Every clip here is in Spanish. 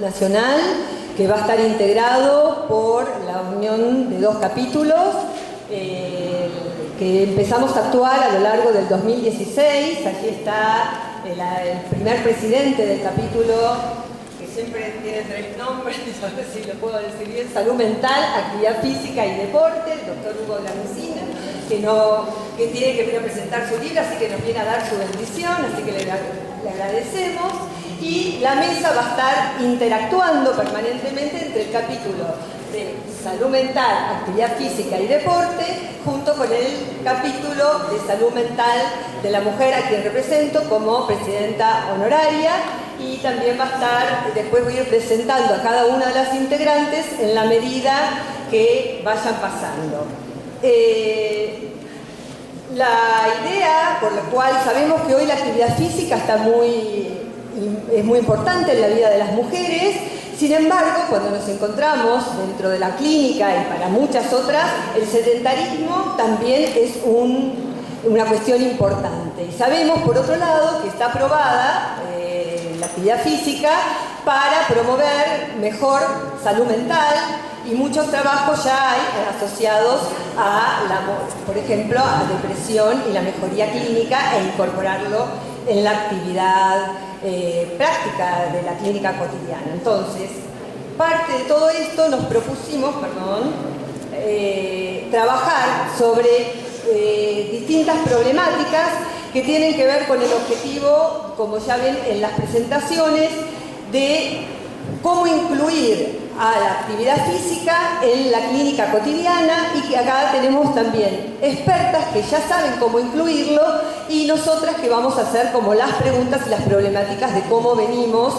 nacional que va a estar integrado por la unión de 2 capítulos que empezamos a actuar a lo largo del 2016. Aquí está el primer presidente del capítulo, que siempre tiene 3 nombres, a ver si lo puedo decir bien: Salud Mental, Actividad Física y Deporte, el doctor Hugo Gramsci, que tiene que venir a presentar su libro, así que nos viene a dar su bendición, así que le agradecemos. Y la mesa va a estar interactuando permanentemente entre el capítulo de Salud Mental, Actividad Física y Deporte, junto con el capítulo de Salud Mental de la Mujer, a quien represento como presidenta honoraria. Y también va a estar, después voy a ir presentando a cada una de las integrantes en la medida que vayan pasando. La idea por la cual sabemos que hoy la actividad física es muy importante en la vida de las mujeres. Sin embargo, cuando nos encontramos dentro de la clínica y para muchas otras, el sedentarismo también es una cuestión importante. Y sabemos, por otro lado, que está aprobada la actividad física para promover mejor salud mental, y muchos trabajos ya hay asociados a, por ejemplo, a depresión y la mejoría clínica, e incorporarlo en la actividad práctica de la clínica cotidiana. Entonces, parte de todo esto nos propusimos, trabajar sobre distintas problemáticas que tienen que ver con el objetivo, como ya ven en las presentaciones, de cómo incluir a la actividad física en la clínica cotidiana, y que acá tenemos también expertas que ya saben cómo incluirlo, y nosotras que vamos a hacer como las preguntas y las problemáticas de cómo venimos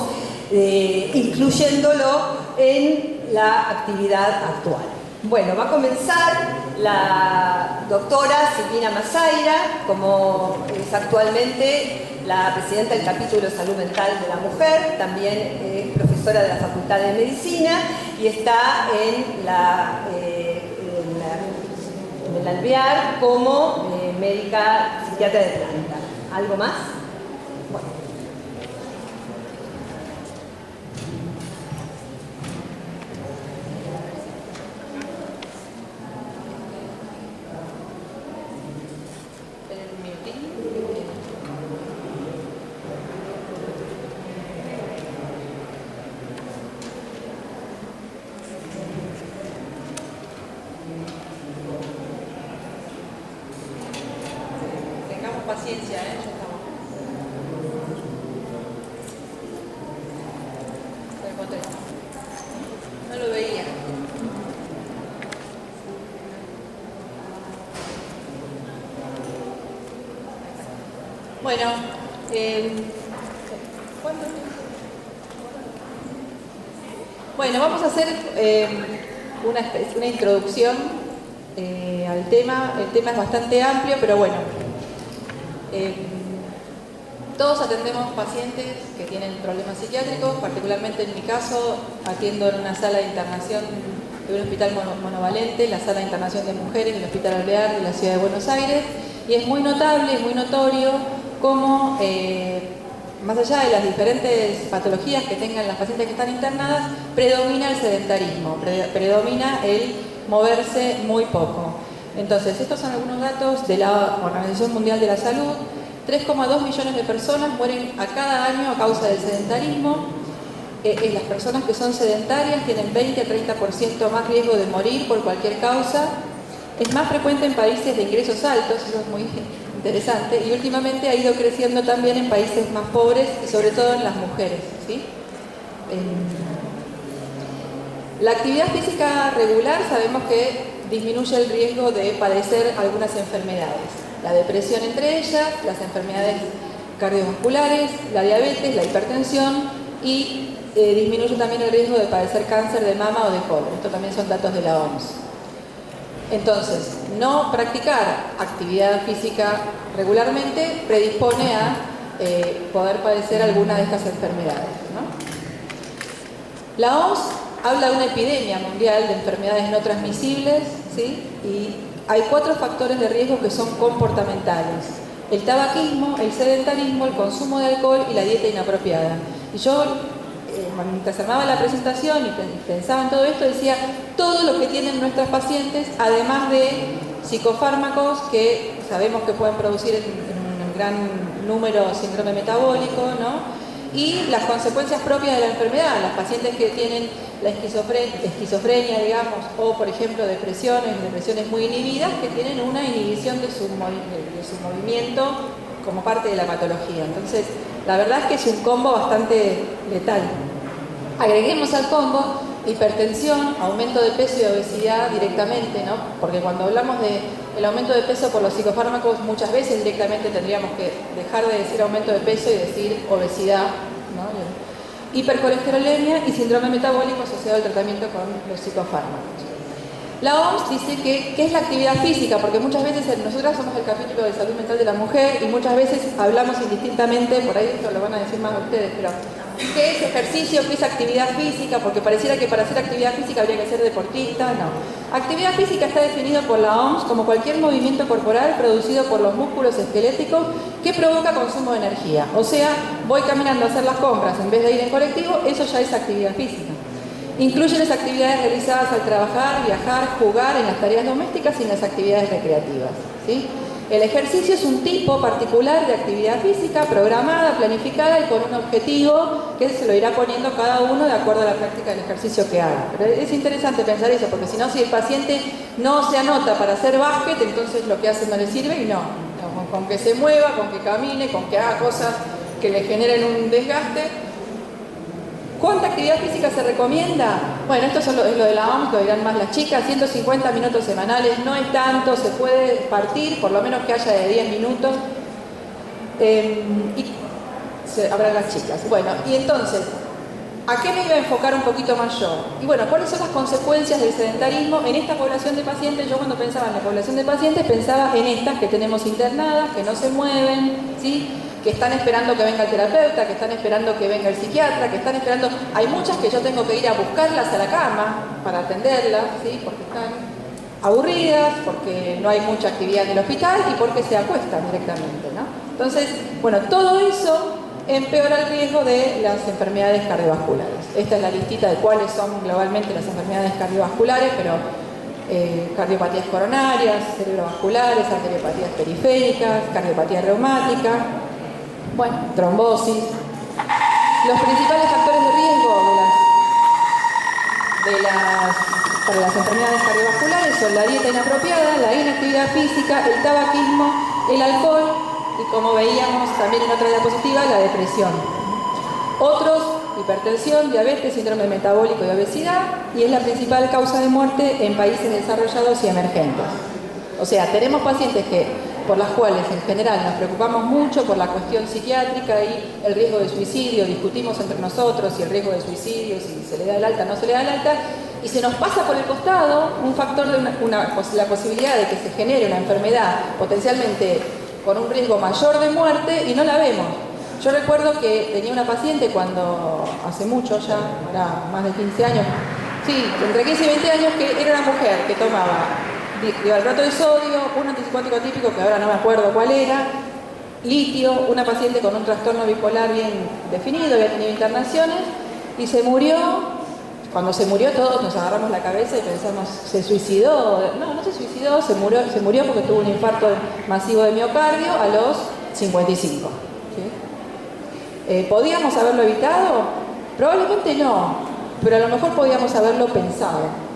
incluyéndolo en la actividad actual. Bueno, va a comenzar la doctora Silvina Mazaira, como es actualmente la presidenta del capítulo de Salud Mental de la Mujer. También es profesora de la Facultad de Medicina y está en el Alvear como médica psiquiatra de planta. ¿Algo más? Bueno. Paciencia, ya estamos. Lo encontré. No lo veía. Bueno, ¿cuándo? Bueno, vamos a hacer una introducción al tema. El tema es bastante amplio, pero bueno. Todos atendemos pacientes que tienen problemas psiquiátricos. Particularmente en mi caso atiendo en una sala de internación de un hospital monovalente, la sala de internación de mujeres del Hospital Alvear de la Ciudad de Buenos Aires, y es muy notable y muy notorio cómo, más allá de las diferentes patologías que tengan las pacientes que están internadas, predomina el sedentarismo, predomina el moverse muy poco. Entonces, estos son algunos datos de la Organización Mundial de la Salud. 3,2 millones de personas mueren a cada año a causa del sedentarismo. Las personas que son sedentarias tienen 20 a 30% más riesgo de morir por cualquier causa. Es más frecuente en países de ingresos altos, eso es muy interesante, y últimamente ha ido creciendo también en países más pobres y sobre todo en las mujeres, ¿sí? La actividad física regular sabemos que disminuye el riesgo de padecer algunas enfermedades. La depresión entre ellas, las enfermedades cardiovasculares, la diabetes, la hipertensión, y disminuye también el riesgo de padecer cáncer de mama o de colon. Esto también son datos de la OMS. Entonces, no practicar actividad física regularmente predispone a poder padecer alguna de estas enfermedades, ¿no? La OMS habla de una epidemia mundial de enfermedades no transmisibles, ¿sí? Y hay 4 factores de riesgo que son comportamentales: el tabaquismo, el sedentarismo, el consumo de alcohol y la dieta inapropiada. Y yo mientras armaba la presentación y pensaba en todo esto, decía todo lo que tienen nuestras pacientes, además de psicofármacos que sabemos que pueden producir en un gran número síndrome metabólico, ¿no? Y las consecuencias propias de la enfermedad, las pacientes que tienen la esquizofrenia, digamos, o por ejemplo depresiones muy inhibidas, que tienen una inhibición de su movimiento como parte de la patología. Entonces, la verdad es que es un combo bastante letal. Agreguemos al combo hipertensión, aumento de peso y obesidad directamente, ¿no? Porque cuando hablamos del aumento de peso por los psicofármacos, muchas veces directamente tendríamos que dejar de decir aumento de peso y decir obesidad, ¿no? Hipercolesterolemia y síndrome metabólico asociado al tratamiento con los psicofármacos. La OMS dice que ¿qué es la actividad física? Porque muchas veces nosotras somos el capítulo de salud mental de la mujer y muchas veces hablamos indistintamente, por ahí esto lo van a decir más ustedes, pero ¿qué es ejercicio? ¿Qué es actividad física? Porque pareciera que para hacer actividad física habría que ser deportista. No. Actividad física está definido por la OMS como cualquier movimiento corporal producido por los músculos esqueléticos que provoca consumo de energía. O sea, voy caminando a hacer las compras en vez de ir en colectivo, eso ya es actividad física. Incluye las actividades realizadas al trabajar, viajar, jugar en las tareas domésticas y en las actividades recreativas, ¿sí? El ejercicio es un tipo particular de actividad física programada, planificada y con un objetivo que se lo irá poniendo cada uno de acuerdo a la práctica del ejercicio que haga. Pero es interesante pensar eso, porque si no, si el paciente no se anota para hacer básquet, entonces lo que hace no le sirve y no. Con que se mueva, con que camine, con que haga cosas que le generen un desgaste. ¿Cuánta actividad física se recomienda? Bueno, esto es lo de la OMS, lo dirán más las chicas, 150 minutos semanales, no es tanto, se puede partir, por lo menos que haya de 10 minutos, y habrá las chicas. Bueno, y entonces, ¿a qué me iba a enfocar un poquito más yo? Y bueno, ¿cuáles son las consecuencias del sedentarismo en esta población de pacientes? Yo cuando pensaba en la población de pacientes, pensaba en estas que tenemos internadas, que no se mueven, ¿sí? Que están esperando que venga el terapeuta, que están esperando que venga el psiquiatra, que están esperando... Hay muchas que yo tengo que ir a buscarlas a la cama para atenderlas, ¿sí? Porque están aburridas, porque no hay mucha actividad en el hospital y porque se acuestan directamente, ¿no? Entonces, bueno, todo eso empeora el riesgo de las enfermedades cardiovasculares. Esta es la listita de cuáles son globalmente las enfermedades cardiovasculares, pero cardiopatías coronarias, cerebrovasculares, arteriopatías periféricas, cardiopatía reumática, bueno, trombosis. Los principales factores de riesgo para las enfermedades cardiovasculares son la dieta inapropiada, la inactividad física, el tabaquismo, el alcohol y, como veíamos también en otra diapositiva, la depresión. Otros, hipertensión, diabetes, síndrome metabólico y obesidad, y es la principal causa de muerte en países desarrollados y emergentes. O sea, tenemos pacientes por las cuales en general nos preocupamos mucho por la cuestión psiquiátrica y el riesgo de suicidio, discutimos entre nosotros si el riesgo de suicidio, si se le da el alta o no se le da el alta, y se nos pasa por el costado un factor de la posibilidad de que se genere una enfermedad potencialmente con un riesgo mayor de muerte y no la vemos. Yo recuerdo que tenía una paciente cuando, hace mucho ya, era más de 15 años, sí, entre 15 y 20 años, que era una mujer que tomaba bivalproato de sodio, un antipsicótico típico que ahora no me acuerdo cuál era, litio, una paciente con un trastorno bipolar bien definido, había tenido internaciones y se murió. Cuando se murió todos nos agarramos la cabeza y pensamos, ¿se suicidó? No se suicidó, se murió porque tuvo un infarto masivo de miocardio a los 55. ¿Sí? ¿Podíamos haberlo evitado? Probablemente no, pero a lo mejor podíamos haberlo pensado.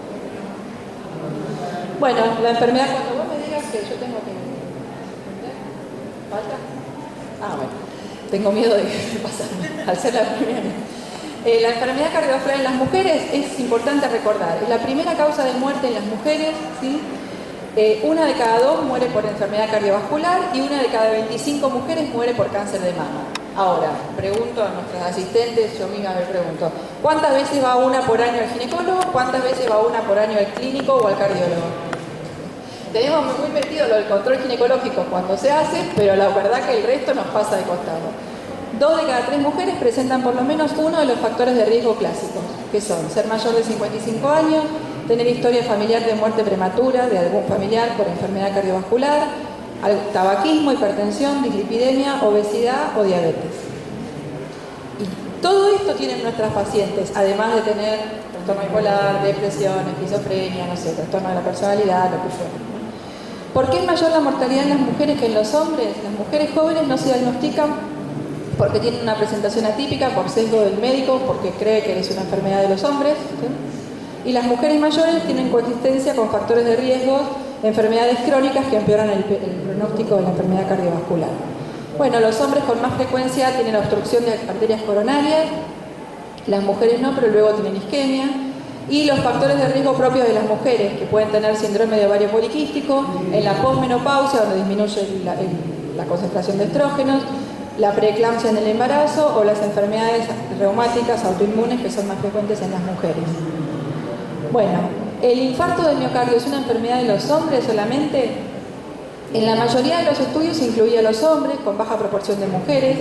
Bueno, la enfermedad, cuando vos me digas que yo tengo que... ¿Falta? Ah, bueno. Tengo miedo de que pase al ser la primera. La enfermedad cardiovascular en las mujeres es importante recordar. Es la primera causa de muerte en las mujeres, ¿sí? 1 de cada 2 muere por enfermedad cardiovascular y 1 de cada 25 mujeres muere por cáncer de mama. Ahora, pregunto a nuestras asistentes, yo misma me pregunto, ¿cuántas veces va una por año al ginecólogo? ¿Cuántas veces va una por año al clínico o al cardiólogo? Tenemos muy metido lo del control ginecológico cuando se hace, pero la verdad que el resto nos pasa de costado. 2 de cada 3 mujeres presentan por lo menos uno de los factores de riesgo clásicos, que son ser mayor de 55 años, tener historia familiar de muerte prematura de algún familiar por enfermedad cardiovascular, tabaquismo, hipertensión, dislipidemia, obesidad o diabetes. Todo esto tienen nuestras pacientes, además de tener trastorno bipolar, depresión, esquizofrenia, no sé, trastorno de la personalidad, lo que fuera. ¿Por qué es mayor la mortalidad en las mujeres que en los hombres? Las mujeres jóvenes no se diagnostican porque tienen una presentación atípica, por sesgo del médico, porque cree que es una enfermedad de los hombres, ¿sí? Y las mujeres mayores tienen coexistencia con factores de riesgo, enfermedades crónicas que empeoran el pronóstico de la enfermedad cardiovascular. Bueno, los hombres con más frecuencia tienen obstrucción de arterias coronarias, las mujeres no, pero luego tienen isquemia. Y los factores de riesgo propios de las mujeres, que pueden tener síndrome de ovario poliquístico, en la posmenopausia, donde disminuye la concentración de estrógenos, la preeclampsia en el embarazo o las enfermedades reumáticas autoinmunes que son más frecuentes en las mujeres. Bueno, ¿el infarto de miocardio es una enfermedad de los hombres solamente? En la mayoría de los estudios se incluía a los hombres, con baja proporción de mujeres.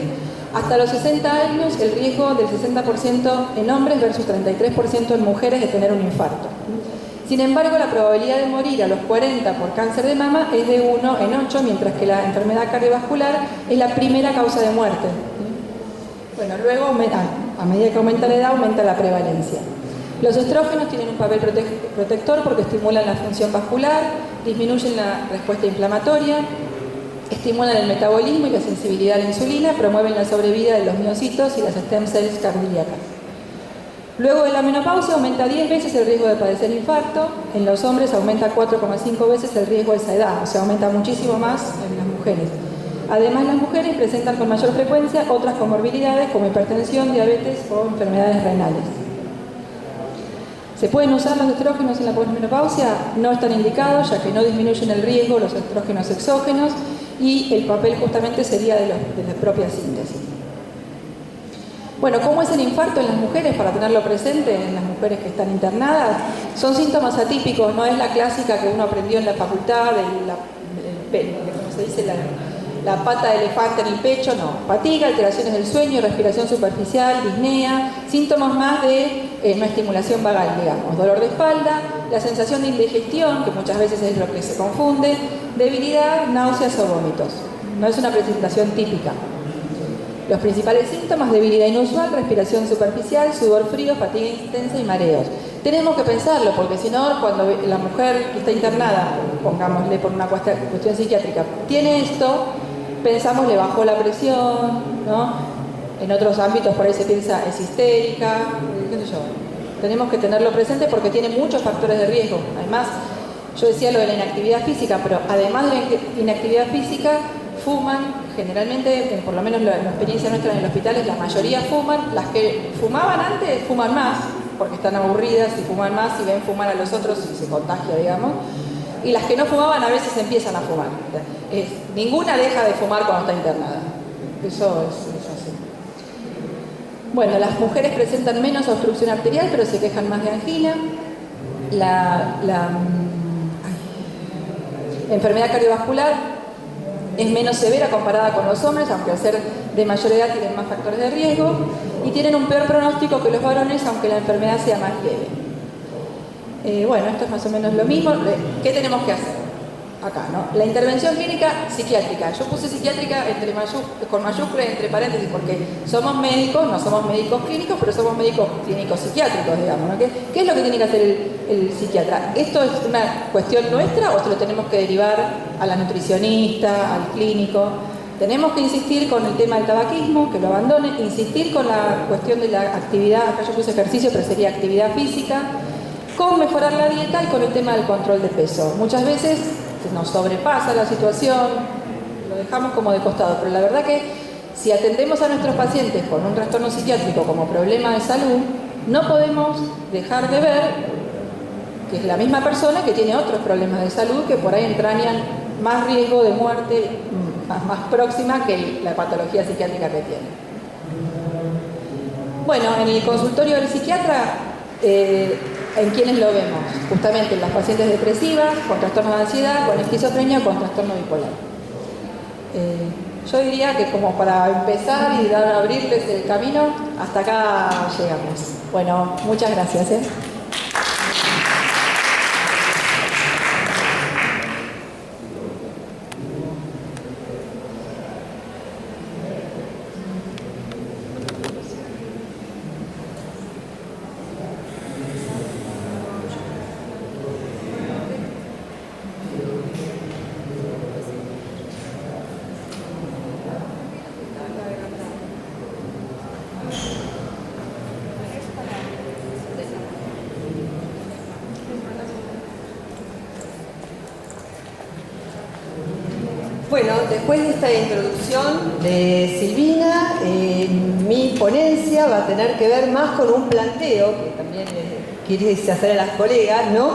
Hasta los 60 años, el riesgo del 60% en hombres versus 33% en mujeres de tener un infarto. Sin embargo, la probabilidad de morir a los 40 por cáncer de mama es de 1 en 8, mientras que la enfermedad cardiovascular es la primera causa de muerte. Bueno, luego, a medida que aumenta la edad, aumenta la prevalencia. Los estrógenos tienen un papel protector porque estimulan la función vascular, disminuyen la respuesta inflamatoria, estimulan el metabolismo y la sensibilidad a la insulina, promueven la sobrevida de los miocitos y las stem cells cardíacas. Luego de la menopausia aumenta 10 veces el riesgo de padecer infarto, en los hombres aumenta 4,5 veces el riesgo a esa edad, o sea, aumenta muchísimo más en las mujeres. Además, las mujeres presentan con mayor frecuencia otras comorbilidades como hipertensión, diabetes o enfermedades renales. ¿Se pueden usar los estrógenos en la posmenopausia? No están indicados, ya que no disminuyen el riesgo los estrógenos exógenos y el papel justamente sería de la propia síntesis. Bueno, ¿cómo es el infarto en las mujeres? Para tenerlo presente en las mujeres que están internadas, son síntomas atípicos, no es la clásica que uno aprendió en la facultad, ¿cómo se dice? La pata de elefante en el pecho, no. Fatiga, alteraciones del sueño, respiración superficial, disnea, síntomas más de no estimulación vagal, digamos, dolor de espalda, la sensación de indigestión, que muchas veces es lo que se confunde, debilidad, náuseas o vómitos. No es una presentación típica. Los principales síntomas: debilidad inusual, respiración superficial, sudor frío, fatiga intensa y mareos. Tenemos que pensarlo, porque si no, cuando la mujer que está internada, pongámosle por una cuestión psiquiátrica, tiene esto, pensamos le bajó la presión, ¿no? En otros ámbitos por ahí se piensa es histérica, qué sé yo. Tenemos que tenerlo presente porque tiene muchos factores de riesgo. Además, yo decía lo de la inactividad física, pero además de la inactividad física, fuman, generalmente, por lo menos la experiencia nuestra en el hospital es la mayoría fuman. Las que fumaban antes fuman más, porque están aburridas y fuman más y ven fumar a los otros y se contagia, digamos. Y las que no fumaban a veces empiezan a fumar. Ninguna deja de fumar cuando está internada. Eso es así. Bueno, las mujeres presentan menos obstrucción arterial, pero se quejan más de angina. La enfermedad cardiovascular es menos severa comparada con los hombres, aunque al ser de mayor edad tienen más factores de riesgo, y tienen un peor pronóstico que los varones, aunque la enfermedad sea más leve. Bueno, esto es más o menos lo mismo. ¿Qué tenemos que hacer? Acá, ¿no? La intervención clínica psiquiátrica. Yo puse psiquiátrica con mayúsculas entre paréntesis porque somos médicos, no somos médicos clínicos, pero somos médicos clínicos psiquiátricos, digamos, ¿no? ¿Qué es lo que tiene que hacer el psiquiatra? ¿Esto es una cuestión nuestra o se lo tenemos que derivar a la nutricionista, al clínico? Tenemos que insistir con el tema del tabaquismo, que lo abandone, insistir con la cuestión de la actividad, acá yo puse ejercicio, pero sería actividad física, con mejorar la dieta y con el tema del control de peso. Muchas veces nos sobrepasa la situación, lo dejamos como de costado, pero la verdad que si atendemos a nuestros pacientes con un trastorno psiquiátrico como problema de salud, no podemos dejar de ver que es la misma persona que tiene otros problemas de salud que por ahí entrañan más riesgo de muerte más próxima que la patología psiquiátrica que tiene. Bueno, en el consultorio del psiquiatra, ¿en quiénes lo vemos? Justamente en las pacientes depresivas, con trastorno de ansiedad, con esquizofrenia o con trastorno bipolar. Yo diría que como para empezar y abrirles el camino, hasta acá llegamos. Bueno, muchas gracias. Bueno, después de esta introducción de Silvina, mi ponencia va a tener que ver más con un planteo, que también quise hacer a las colegas, ¿no?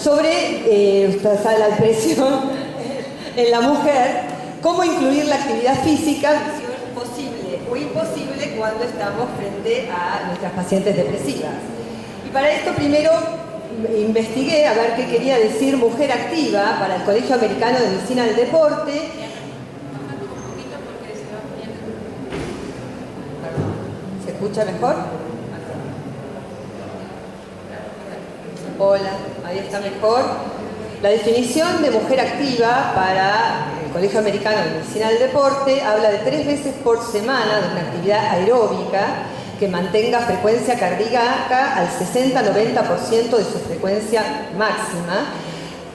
Sobre la depresión en la mujer, cómo incluir la actividad física, si es posible o imposible cuando estamos frente a nuestras pacientes depresivas. Y para esto primero investigué a ver qué quería decir mujer activa para el Colegio Americano de Medicina del Deporte. ¿Se escucha mejor? Hola, ahí está mejor. La definición de mujer activa para el Colegio Americano de Medicina del Deporte habla de 3 veces por semana de una actividad aeróbica que mantenga frecuencia cardíaca al 60-90% de su frecuencia máxima,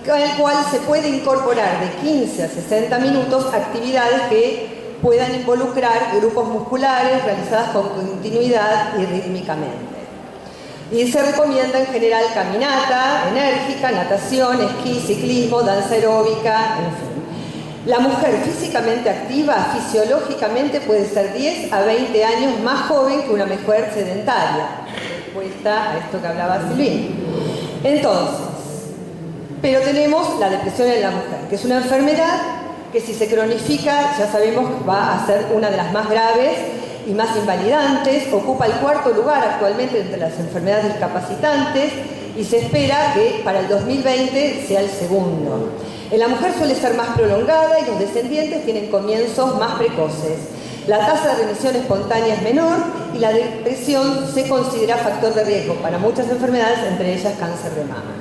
con el cual se puede incorporar de 15 a 60 minutos actividades que puedan involucrar grupos musculares realizadas con continuidad y rítmicamente. Y se recomienda en general caminata enérgica, natación, esquí, ciclismo, danza aeróbica, en fin. La mujer físicamente activa, fisiológicamente, puede ser 10 a 20 años más joven que una mujer sedentaria, respuesta a esto que hablaba Silvina. Entonces, pero tenemos la depresión en la mujer, que es una enfermedad que si se cronifica, ya sabemos, va a ser una de las más graves y más invalidantes, ocupa el 4º lugar actualmente entre las enfermedades discapacitantes y se espera que para el 2020 sea el 2º. En la mujer suele ser más prolongada y los descendientes tienen comienzos más precoces. La tasa de remisión espontánea es menor y la depresión se considera factor de riesgo para muchas enfermedades, entre ellas cáncer de mama.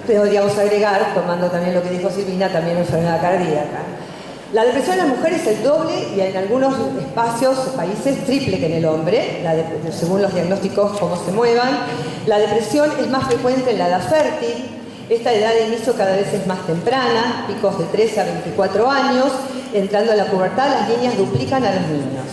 Podríamos agregar, tomando también lo que dijo Silvina, también enfermedad cardíaca. La depresión en la mujer es el doble y en algunos espacios, países, triple que en el hombre, según los diagnósticos, cómo se muevan. La depresión es más frecuente en la edad fértil. Esta edad de inicio cada vez es más temprana, picos de 13 a 24 años. Entrando a la pubertad, las niñas duplican a los niños.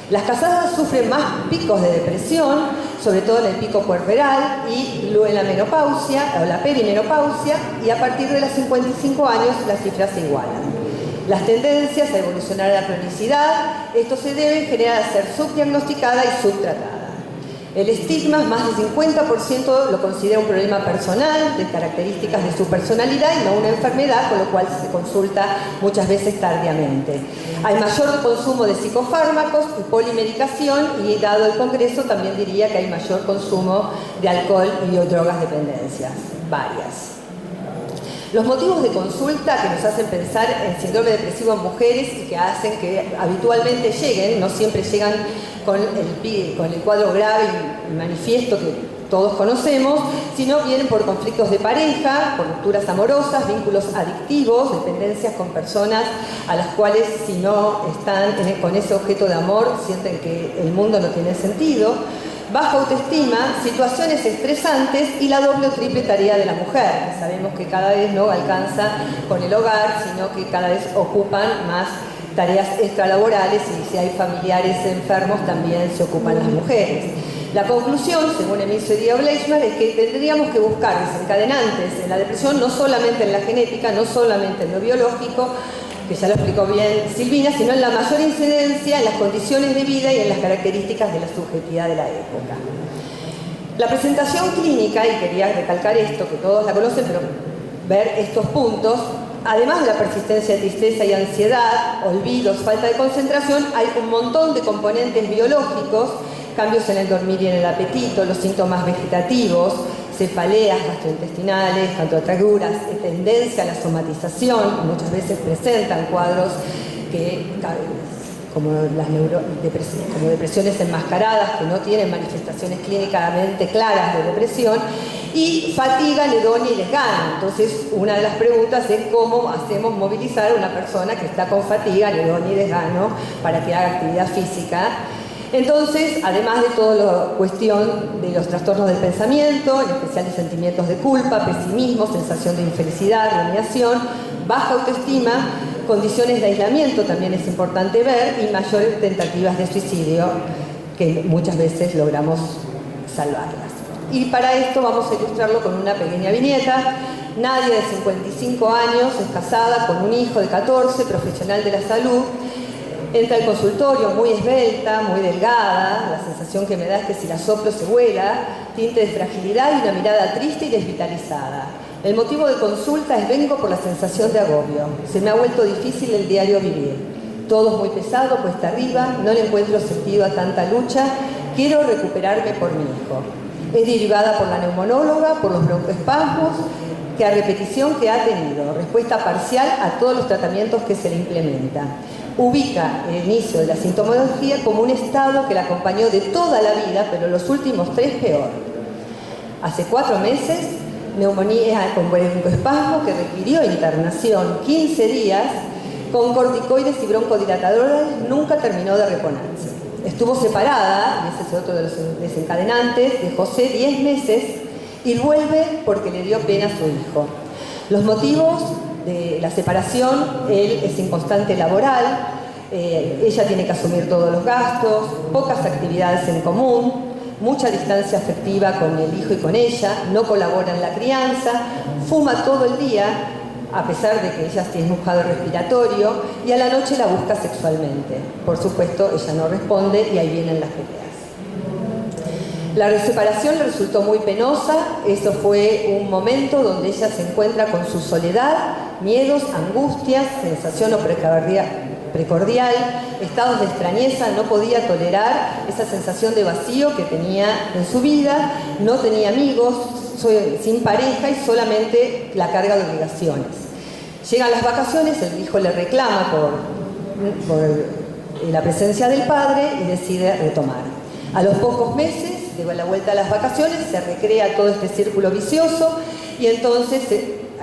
Las casadas sufren más picos de depresión, sobre todo en el pico puerperal y luego en la menopausia o la perimenopausia, y a partir de los 55 años las cifras se igualan. Las tendencias a evolucionar a la cronicidad, esto se debe en general a ser subdiagnosticada y subtratada. El estigma, más del 50% lo considera un problema personal, de características de su personalidad y no una enfermedad, con lo cual se consulta muchas veces tardíamente. Hay mayor consumo de psicofármacos y polimedicación y dado el congreso también diría que hay mayor consumo de alcohol y drogas dependencias, varias. Los motivos de consulta que nos hacen pensar en síndrome depresivo en mujeres y que hacen que habitualmente lleguen, no siempre llegan con el cuadro grave y manifiesto que todos conocemos, sino vienen por conflictos de pareja, por rupturas amorosas, vínculos adictivos, dependencias con personas a las cuales si no están con ese objeto de amor sienten que el mundo no tiene sentido, baja autoestima, situaciones estresantes y la doble o triple tarea de la mujer, que sabemos que cada vez no alcanza con el hogar, sino que cada vez ocupan más tareas extralaborales y si hay familiares enfermos también se ocupan las mujeres. La conclusión, según Emilio Díaz Bleichmann, es que tendríamos que buscar desencadenantes en la depresión, no solamente en la genética, no solamente en lo biológico, que ya lo explicó bien Silvina, sino en la mayor incidencia en las condiciones de vida y en las características de la subjetividad de la época. La presentación clínica, y quería recalcar esto, que todos la conocen, pero ver estos puntos, además de la persistencia de tristeza y ansiedad, olvidos, falta de concentración, hay un montón de componentes biológicos, cambios en el dormir y en el apetito, los síntomas vegetativos, cefaleas gastrointestinales, contracturas, tendencia a la somatización, muchas veces presentan cuadros como depresiones enmascaradas que no tienen manifestaciones clínicamente claras de depresión, y fatiga, anedonia y desgano. Entonces, una de las preguntas es cómo hacemos movilizar a una persona que está con fatiga, anedonia y desgano para que haga actividad física. Entonces, además de toda la cuestión de los trastornos del pensamiento, en especial de sentimientos de culpa, pesimismo, sensación de infelicidad, rumiación, baja autoestima, condiciones de aislamiento también es importante ver y mayores tentativas de suicidio que muchas veces logramos salvarlas. Y para esto vamos a ilustrarlo con una pequeña viñeta Nadia, de 55 años, es casada con un hijo de 14, profesional de la salud. Entra al consultorio muy esbelta, muy delgada. La sensación que me da es que si la soplo se vuela, tinte de fragilidad y una mirada triste y desvitalizada. El motivo de consulta es: vengo por la sensación de agobio. Se me ha vuelto difícil el diario vivir. Todo es muy pesado, cuesta arriba, no le encuentro sentido a tanta lucha. Quiero recuperarme por mi hijo. Es derivada por la neumonóloga, por los broncoespasmos, que a repetición que ha tenido, respuesta parcial a todos los tratamientos que se le implementan. Ubica el inicio de la sintomología como un estado que la acompañó de toda la vida, pero los últimos 3 peor. Hace 4 meses, neumonía con broncoespasmo que requirió internación 15 días, con corticoides y broncodilatadores, nunca terminó de reponerse. Estuvo separada, y ese es otro de los desencadenantes, de José 10 meses, y vuelve porque le dio pena a su hijo. Los motivos de la separación: él es inconstante laboral, ella tiene que asumir todos los gastos, pocas actividades en común, mucha distancia afectiva con el hijo y con ella, no colabora en la crianza, fuma todo el día, a pesar de que ella tiene un cuadro respiratorio, y a la noche la busca sexualmente. Por supuesto, ella no responde y ahí vienen las peleas. La separación le resultó muy penosa. Eso fue un momento donde ella se encuentra con su soledad, miedos, angustias, sensación precordial, estados de extrañeza. No podía tolerar esa sensación de vacío que tenía en su vida, no tenía amigos, sin pareja y solamente la carga de obligaciones. Llegan las vacaciones, el hijo le reclama por la presencia del padre y decide retomar. A los pocos meses, de la vuelta a las vacaciones, se recrea todo este círculo vicioso y entonces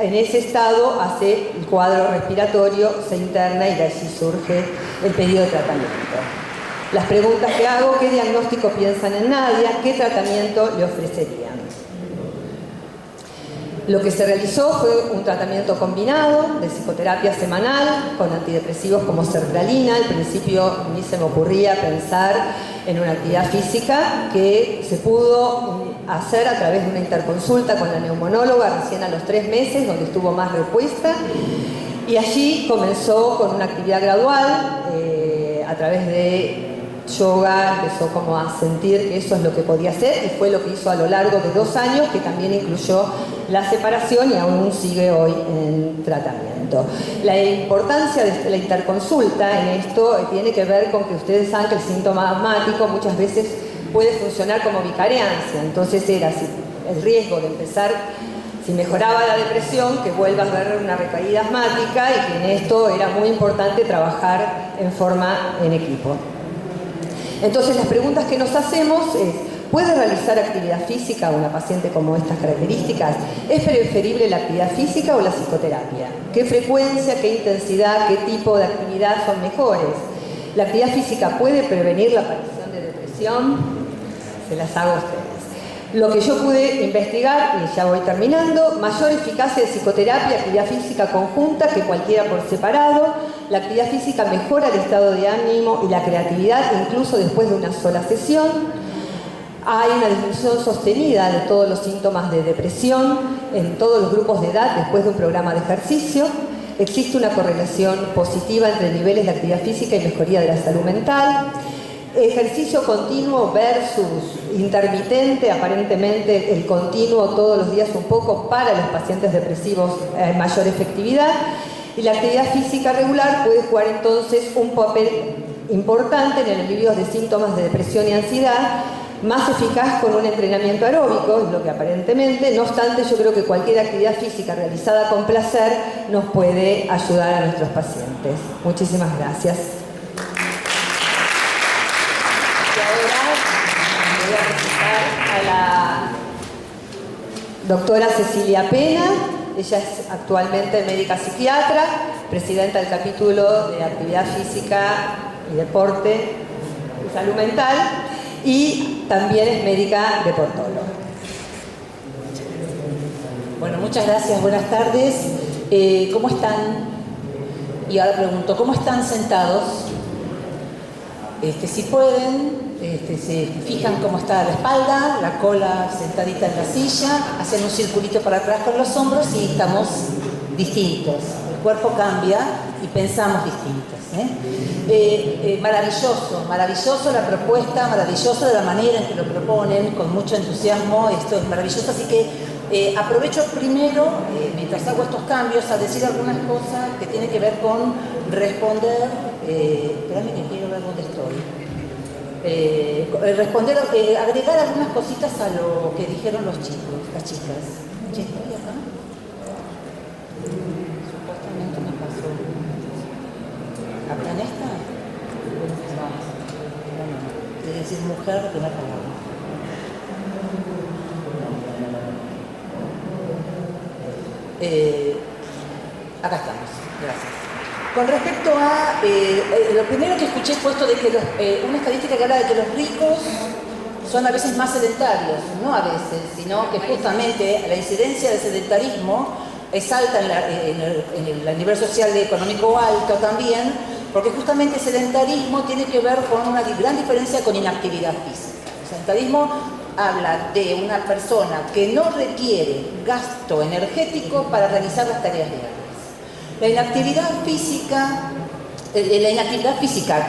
en ese estado hace el cuadro respiratorio, se interna y de allí surge el pedido de tratamiento. Las preguntas que hago: ¿qué diagnóstico piensan en Nadia? ¿Qué tratamiento le ofrecerían? Lo que se realizó fue un tratamiento combinado de psicoterapia semanal con antidepresivos como sertralina. Al principio ni se me ocurría pensar en una actividad física, que se pudo hacer a través de una interconsulta con la neumonóloga recién a los 3 meses, donde estuvo más respuesta. Y allí comenzó con una actividad gradual, a través de yoga, empezó como a sentir que eso es lo que podía hacer, y fue lo que hizo a lo largo de 2 años, que también incluyó la separación y aún sigue hoy en tratamiento. La importancia de la interconsulta en esto tiene que ver con que ustedes saben que el síntoma asmático muchas veces puede funcionar como vicariancia. Entonces era así, el riesgo de empezar, si mejoraba la depresión, que vuelva a ver una recaída asmática, y que en esto era muy importante trabajar en equipo. Entonces las preguntas que nos hacemos es: ¿puede realizar actividad física una paciente como estas características? ¿Es preferible la actividad física o la psicoterapia? ¿Qué frecuencia, qué intensidad, qué tipo de actividad son mejores? ¿La actividad física puede prevenir la aparición de depresión? Se las hago a ustedes. Lo que yo pude investigar, y ya voy terminando: mayor eficacia de psicoterapia y actividad física conjunta que cualquiera por separado. La actividad física mejora el estado de ánimo y la creatividad, incluso después de una sola sesión. Hay una disminución sostenida de todos los síntomas de depresión en todos los grupos de edad después de un programa de ejercicio. Existe una correlación positiva entre niveles de actividad física y mejoría de la salud mental. Ejercicio continuo versus intermitente, aparentemente el continuo todos los días un poco para los pacientes depresivos, mayor efectividad. Y la actividad física regular puede jugar entonces un papel importante en el alivio de síntomas de depresión y ansiedad, más eficaz con un entrenamiento aeróbico, es lo que aparentemente. No obstante, yo creo que cualquier actividad física realizada con placer nos puede ayudar a nuestros pacientes. Muchísimas gracias. Voy a presentar a la doctora Cecilia Pena. Ella es actualmente médica psiquiatra, presidenta del capítulo de actividad física y deporte y salud mental, y también es médica deportóloga. Bueno, muchas gracias, buenas tardes. ¿Cómo están? Y ahora pregunto, ¿cómo están sentados? Si pueden, se fijan cómo está la espalda, la cola sentadita en la silla, hacen un circulito para atrás con los hombros y estamos distintos. El cuerpo cambia y pensamos distintos. Maravilloso la propuesta, maravilloso de la manera en que lo proponen, con mucho entusiasmo, esto es maravilloso, así que aprovecho primero, mientras hago estos cambios, a decir algunas cosas que tienen que ver con responder, espérame que quiero ver dónde estoy. Agregar algunas cositas a lo que dijeron los chicos, las chicas. ¿Ya estoy acá? Supuestamente me pasó. ¿Acá en esta? No. Quiere decir mujer de una palabra. Acá estamos, gracias. Con respecto a, lo primero que escuché fue esto de que una estadística que habla de que los ricos son a veces más sedentarios, no a veces, sino que justamente la incidencia del sedentarismo es alta en el nivel social y económico alto también, porque justamente el sedentarismo tiene que ver con una gran diferencia con inactividad física. El sedentarismo habla de una persona que no requiere gasto energético para realizar las tareas diarias. La inactividad física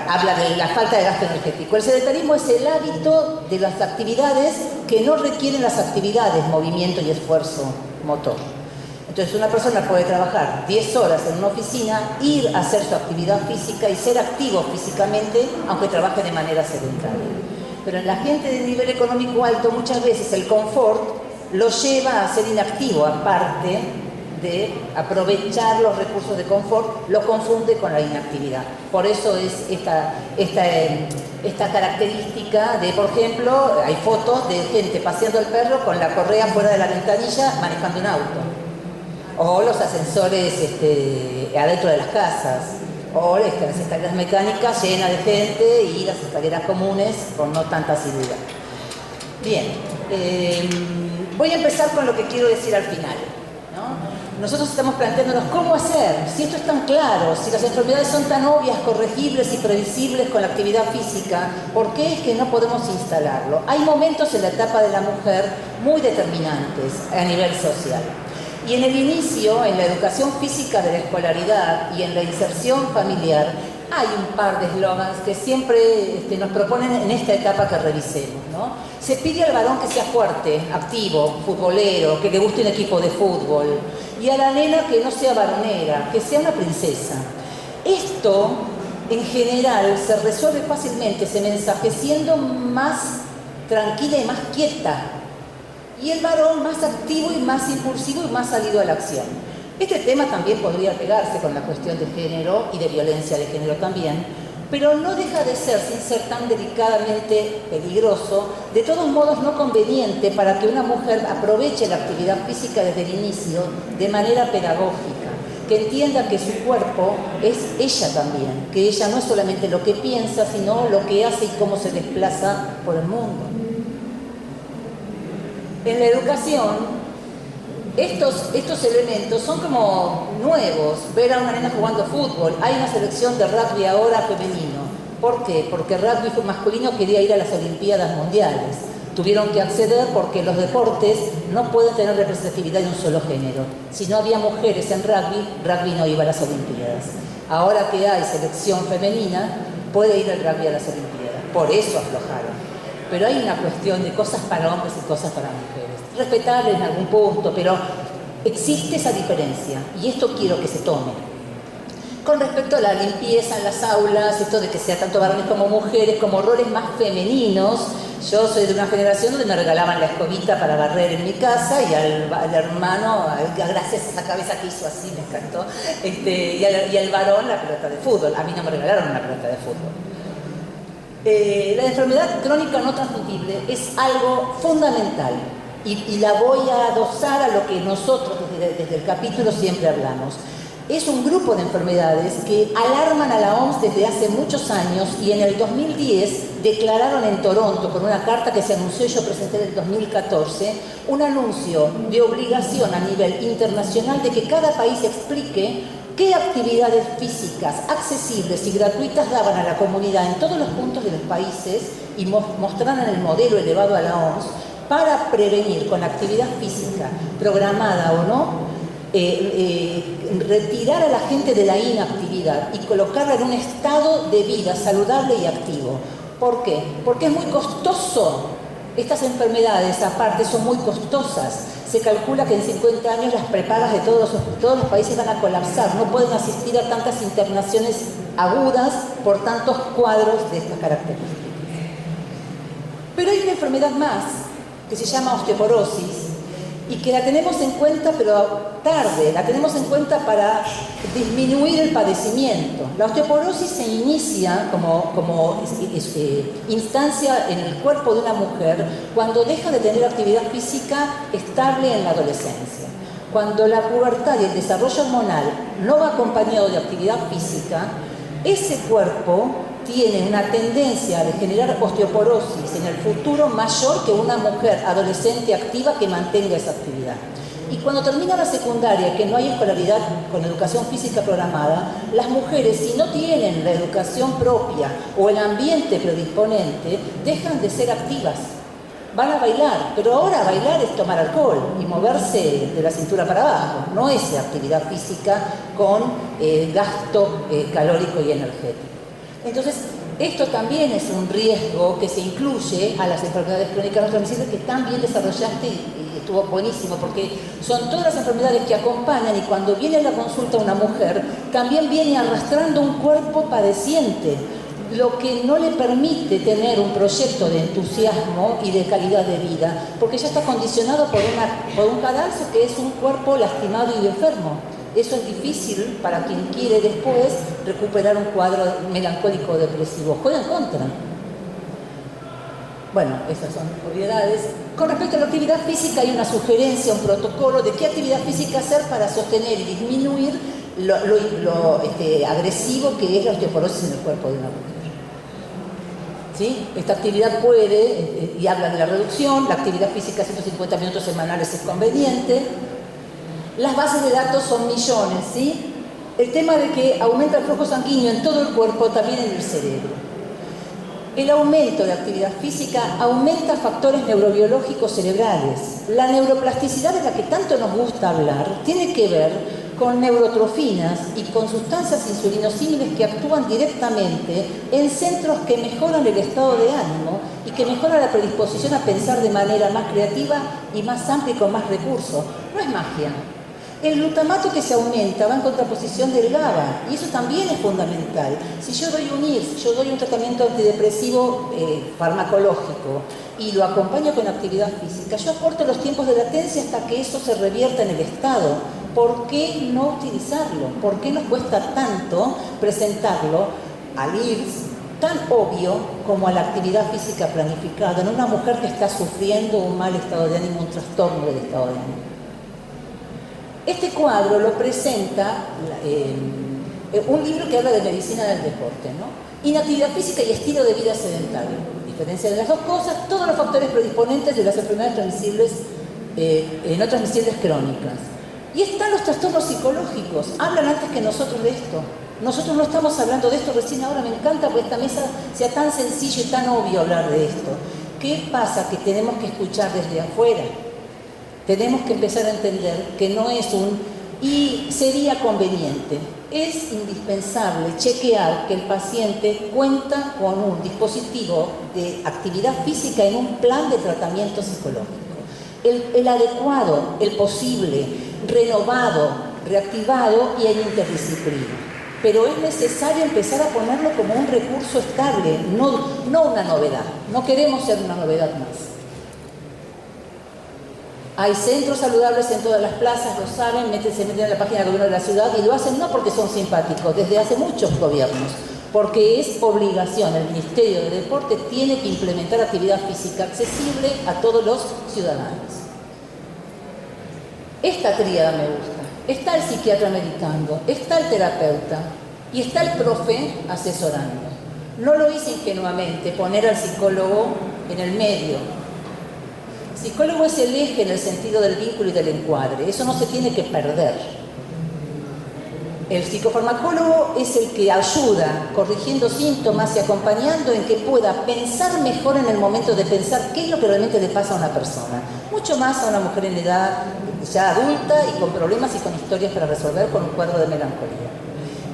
habla de la falta de gasto energético. El sedentarismo es el hábito de las actividades que no requieren las actividades, movimiento y esfuerzo motor. Entonces una persona puede trabajar 10 horas en una oficina, ir a hacer su actividad física y ser activo físicamente, aunque trabaje de manera sedentaria. Pero en la gente de nivel económico alto muchas veces el confort lo lleva a ser inactivo, aparte de aprovechar los recursos de confort, lo confunde con la inactividad. Por eso es esta característica de, por ejemplo, hay fotos de gente paseando el perro con la correa fuera de la ventanilla manejando un auto. O los ascensores adentro de las casas. O las escaleras mecánicas llenas de gente y las escaleras comunes con no tanta asiduidad. Bien, voy a empezar con lo que quiero decir al final, ¿no? Nosotros estamos planteándonos cómo hacer, si esto es tan claro, si las enfermedades son tan obvias, corregibles y previsibles con la actividad física, ¿por qué es que no podemos instalarlo? Hay momentos en la etapa de la mujer muy determinantes a nivel social. Y en el inicio, en la educación física de la escolaridad y en la inserción familiar, hay un par de eslogans que siempre nos proponen en esta etapa que revisemos, ¿no? Se pide al varón que sea fuerte, activo, futbolero, que le guste un equipo de fútbol. Y a la nena que no sea varonera, que sea una princesa. Esto, en general, se resuelve fácilmente, ese mensaje, siendo más tranquila y más quieta. Y el varón más activo y más impulsivo y más salido a la acción. Este tema también podría pegarse con la cuestión de género y de violencia de género también, pero no deja de ser, sin ser tan delicadamente peligroso, de todos modos no conveniente para que una mujer aproveche la actividad física desde el inicio de manera pedagógica, que entienda que su cuerpo es ella también, que ella no es solamente lo que piensa, sino lo que hace y cómo se desplaza por el mundo. En la educación, estos elementos son como nuevos. Ver a una nena jugando fútbol. Hay una selección de rugby ahora femenino. ¿Por qué? Porque el rugby masculino quería ir a las Olimpiadas Mundiales. Tuvieron que acceder porque los deportes no pueden tener representatividad de un solo género. Si no había mujeres en rugby no iba a las Olimpiadas. Ahora que hay selección femenina, puede ir el rugby a las Olimpiadas. Por eso aflojaron. Pero hay una cuestión de cosas para hombres y cosas para mujeres. Respetable en algún punto, pero existe esa diferencia y esto quiero que se tome. Con respecto a la limpieza en las aulas, esto de que sea tanto varones como mujeres, como roles más femeninos, yo soy de una generación donde me regalaban la escobita para barrer en mi casa y al hermano, gracias a esa cabeza que hizo así, me encantó, y al varón la pelota de fútbol. A mí no me regalaron una pelota de fútbol. La enfermedad crónica no transmisible es algo fundamental y la voy a adosar a lo que nosotros desde el capítulo siempre hablamos. Es un grupo de enfermedades que alarman a la OMS desde hace muchos años y en el 2010 declararon en Toronto, con una carta que se anunció y yo presenté en el 2014, un anuncio de obligación a nivel internacional de que cada país explique qué actividades físicas accesibles y gratuitas daban a la comunidad en todos los puntos de los países y mostraran el modelo elevado a la OMS para prevenir con actividad física, programada o no, retirar a la gente de la inactividad y colocarla en un estado de vida saludable y activo. ¿Por qué? Porque es muy costoso. Estas enfermedades, aparte, son muy costosas. Se calcula que en 50 años las prepagas de todos los países van a colapsar. No pueden asistir a tantas internaciones agudas por tantos cuadros de estas características. Pero hay una enfermedad más, que se llama osteoporosis, y que la tenemos en cuenta, pero tarde, la tenemos en cuenta para disminuir el padecimiento. La osteoporosis se inicia como instancia en el cuerpo de una mujer cuando deja de tener actividad física estable en la adolescencia. Cuando la pubertad y el desarrollo hormonal no va acompañado de actividad física, ese cuerpo tiene una tendencia de generar osteoporosis en el futuro mayor que una mujer adolescente activa que mantenga esa actividad. Y cuando termina la secundaria, que no hay escolaridad con educación física programada, las mujeres, si no tienen la educación propia o el ambiente predisponente, dejan de ser activas. Van a bailar, pero ahora bailar es tomar alcohol y moverse de la cintura para abajo, no es actividad física con gasto calórico y energético. Entonces, esto también es un riesgo que se incluye a las enfermedades crónicas no transmisibles que tan bien desarrollaste y estuvo buenísimo, porque son todas las enfermedades que acompañan y cuando viene a la consulta una mujer, también viene arrastrando un cuerpo padeciente, lo que no le permite tener un proyecto de entusiasmo y de calidad de vida, porque ya está condicionado por un cadalso que es un cuerpo lastimado y enfermo. Eso es difícil para quien quiere después recuperar un cuadro melancólico depresivo. Juega en contra. Bueno, esas son obviedades. Con respecto a la actividad física hay una sugerencia, un protocolo de qué actividad física hacer para sostener y disminuir lo agresivo que es la osteoporosis en el cuerpo de una mujer. ¿Sí? Esta actividad puede, y habla de la reducción, la actividad física 150 minutos semanales es conveniente. Las bases de datos son millones, ¿sí? El tema de que aumenta el flujo sanguíneo en todo el cuerpo, también en el cerebro. El aumento de actividad física aumenta factores neurobiológicos cerebrales. La neuroplasticidad de la que tanto nos gusta hablar tiene que ver con neurotrofinas y con sustancias insulinosímiles que actúan directamente en centros que mejoran el estado de ánimo y que mejoran la predisposición a pensar de manera más creativa y más amplia y con más recursos. No es magia. El glutamato que se aumenta va en contraposición del GABA y eso también es fundamental. Si yo doy un IRS, si yo doy un tratamiento antidepresivo farmacológico y lo acompaño con actividad física, yo acorto los tiempos de latencia hasta que eso se revierta en el estado. ¿Por qué no utilizarlo? ¿Por qué nos cuesta tanto presentarlo al IRS tan obvio como a la actividad física planificada en una mujer que está sufriendo un mal estado de ánimo, un trastorno del estado de ánimo? Este cuadro lo presenta un libro que habla de medicina del deporte, ¿no? Inactividad física y estilo de vida sedentario. A diferencia de las dos cosas, todos los factores predisponentes de las enfermedades transmisibles, no transmisibles crónicas. Y están los trastornos psicológicos. Hablan antes que nosotros de esto. Nosotros no estamos hablando de esto recién ahora. Me encanta que esta mesa sea tan sencillo y tan obvio hablar de esto. ¿Qué pasa? Que tenemos que escuchar desde afuera. Tenemos que empezar a entender que no es y sería conveniente, es indispensable chequear que el paciente cuenta con un dispositivo de actividad física en un plan de tratamiento psicológico. El adecuado, el posible, renovado, reactivado y en interdisciplina. Pero es necesario empezar a ponerlo como un recurso estable, no una novedad. No queremos ser una novedad más. Hay centros saludables en todas las plazas, lo saben, se meten en la página del gobierno de la ciudad y lo hacen no porque son simpáticos, desde hace muchos gobiernos, porque es obligación. El Ministerio de Deporte tiene que implementar actividad física accesible a todos los ciudadanos. Esta tríada me gusta. Está el psiquiatra medicando, está el terapeuta y está el profe asesorando. No lo hice ingenuamente, poner al psicólogo en el medio. El psicólogo es el eje en el sentido del vínculo y del encuadre. Eso no se tiene que perder. El psicofarmacólogo es el que ayuda, corrigiendo síntomas y acompañando en que pueda pensar mejor en el momento de pensar qué es lo que realmente le pasa a una persona. Mucho más a una mujer en edad ya adulta y con problemas y con historias para resolver, con un cuadro de melancolía.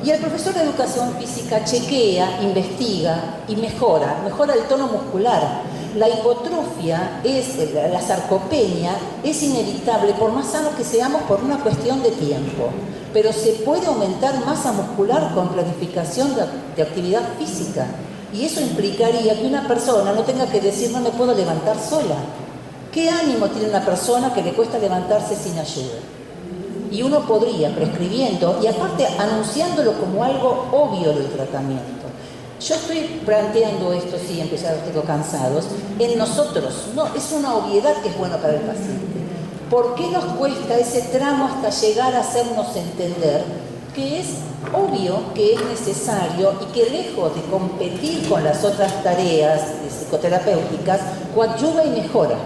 Y el profesor de educación física chequea, investiga y mejora el tono muscular. La hipotrofia, la sarcopenia, es inevitable por más sanos que seamos por una cuestión de tiempo. Pero se puede aumentar masa muscular con planificación de actividad física. Y eso implicaría que una persona no tenga que decir no me puedo levantar sola. ¿Qué ánimo tiene una persona que le cuesta levantarse sin ayuda? Y uno podría, prescribiendo y aparte anunciándolo como algo obvio del tratamiento. Yo estoy planteando esto siempre, ya los tengo cansados, en nosotros. No, es una obviedad que es bueno para el paciente. ¿Por qué nos cuesta ese tramo hasta llegar a hacernos entender que es obvio que es necesario y que lejos de competir con las otras tareas psicoterapéuticas, coadyuva y mejora?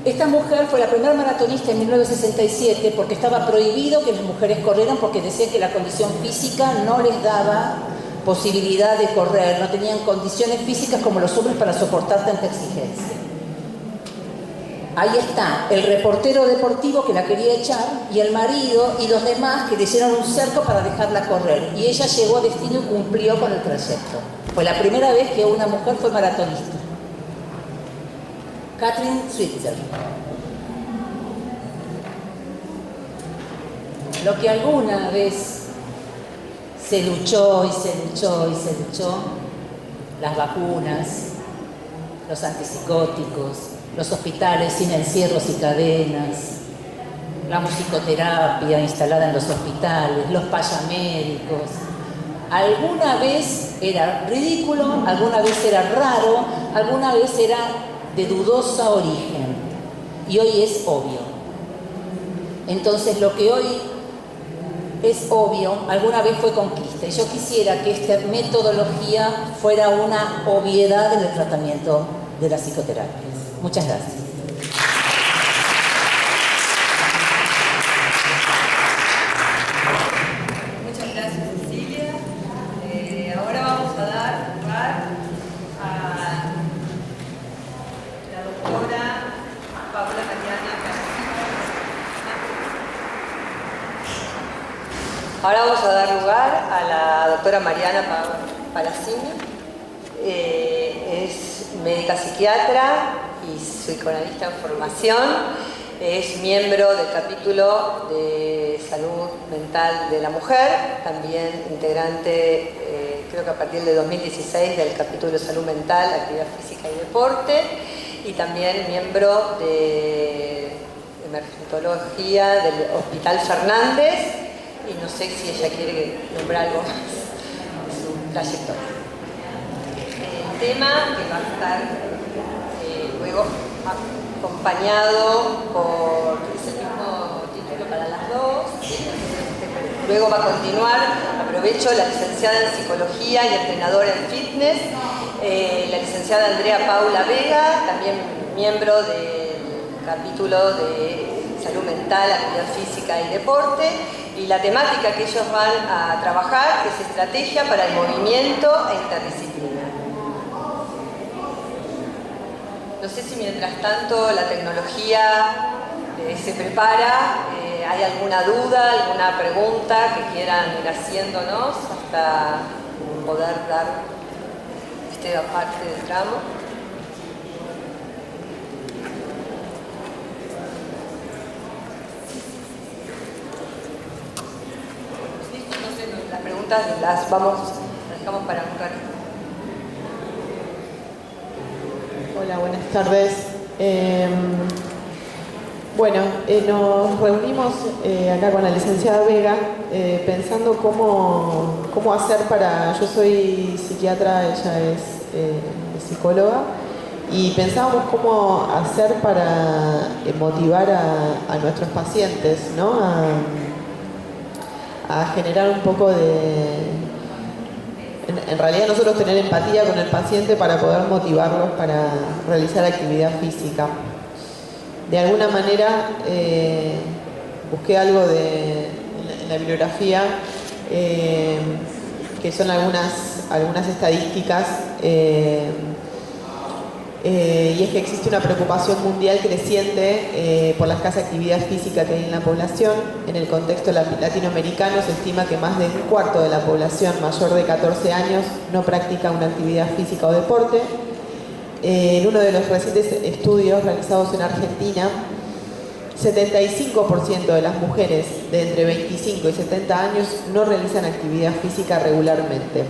Esta mujer fue la primera maratonista en 1967 porque estaba prohibido que las mujeres corrieran porque decían que la condición física no les daba posibilidad de correr, no tenían condiciones físicas como los hombres para soportar tanta exigencia. Ahí está el reportero deportivo que la quería echar y el marido y los demás que le hicieron un cerco para dejarla correr. Y ella llegó a destino y cumplió con el trayecto. Fue la primera vez que una mujer fue maratonista. Katrin Switzer. Lo que alguna vez se luchó y se luchó y se luchó, las vacunas, los antipsicóticos, los hospitales sin encierros y cadenas, la musicoterapia instalada en los hospitales, los payamédicos. Alguna vez era ridículo, alguna vez era raro, alguna vez era de dudosa origen. Y hoy es obvio. Entonces lo que hoy es obvio, alguna vez fue conquista. Y yo quisiera que esta metodología fuera una obviedad en el tratamiento de las psicoterapias. Muchas gracias. Muchas gracias, Cecilia. Ahora vamos a dar lugar a la doctora Paula Mariana Palacini. Ahora vamos a dar lugar a la doctora Mariana Palacini. Es médica psiquiatra y psicoanalista en formación. Es miembro del capítulo de salud mental de la mujer, también integrante, creo que a partir de 2016, del capítulo de salud mental, actividad física y deporte, y también miembro de emergentología del Hospital Fernández, y no sé si ella quiere nombrar algo más de su trayectoria. El tema que va a estar luego acompañado por el mismo título para las dos. Luego va a continuar, aprovecho, la licenciada en psicología y entrenadora en fitness, la licenciada Andrea Paula Vega, también miembro del capítulo de salud mental, actividad física y deporte. Y la temática que ellos van a trabajar es estrategia para el movimiento e interdisciplina. No sé si mientras tanto la tecnología se prepara, hay alguna duda, alguna pregunta que quieran ir haciéndonos hasta poder dar esta parte del tramo. Las preguntas las dejamos para un ratito. Hola, buenas tardes. Nos reunimos acá con la licenciada Vega pensando cómo hacer para... Yo soy psiquiatra, ella es psicóloga, y pensábamos cómo hacer para motivar a nuestros pacientes, ¿no? A generar un poco de... En realidad nosotros tener empatía con el paciente para poder motivarlos para realizar actividad física. De alguna manera busqué algo en la bibliografía, que son algunas estadísticas, y es que existe una preocupación mundial creciente por la escasa actividad física que hay en la población. En el contexto latinoamericano se estima que más de un cuarto de la población mayor de 14 años no practica una actividad física o deporte. En uno de los recientes estudios realizados en Argentina, 75% de las mujeres de entre 25 y 70 años no realizan actividad física regularmente.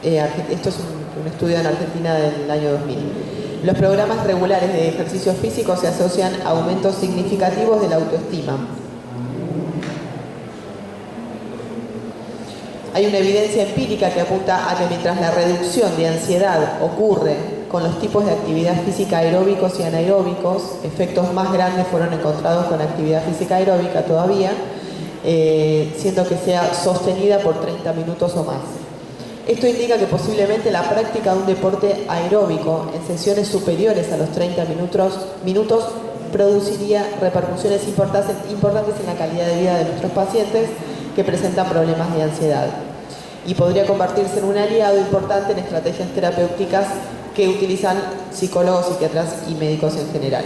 Esto es un estudio en Argentina del año 2000. Los programas regulares de ejercicio físico se asocian a aumentos significativos de la autoestima. Hay una evidencia empírica que apunta a que mientras la reducción de ansiedad ocurre con los tipos de actividad física aeróbicos y anaeróbicos, efectos más grandes fueron encontrados con actividad física aeróbica todavía, siendo que sea sostenida por 30 minutos o más. Esto indica que posiblemente la práctica de un deporte aeróbico en sesiones superiores a los 30 minutos produciría repercusiones importantes en la calidad de vida de nuestros pacientes que presentan problemas de ansiedad, y podría convertirse en un aliado importante en estrategias terapéuticas que utilizan psicólogos, psiquiatras y médicos en general.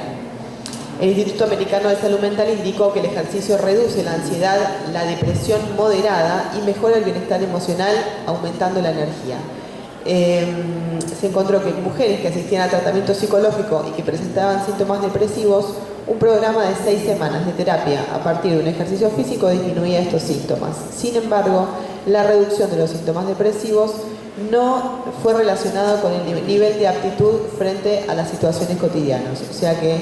El Instituto Americano de Salud Mental indicó que el ejercicio reduce la ansiedad, la depresión moderada y mejora el bienestar emocional, aumentando la energía. Se encontró que en mujeres que asistían a tratamiento psicológico y que presentaban síntomas depresivos, un programa de 6 semanas de terapia a partir de un ejercicio físico disminuía estos síntomas. Sin embargo, la reducción de los síntomas depresivos no fue relacionada con el nivel de aptitud frente a las situaciones cotidianas. O sea que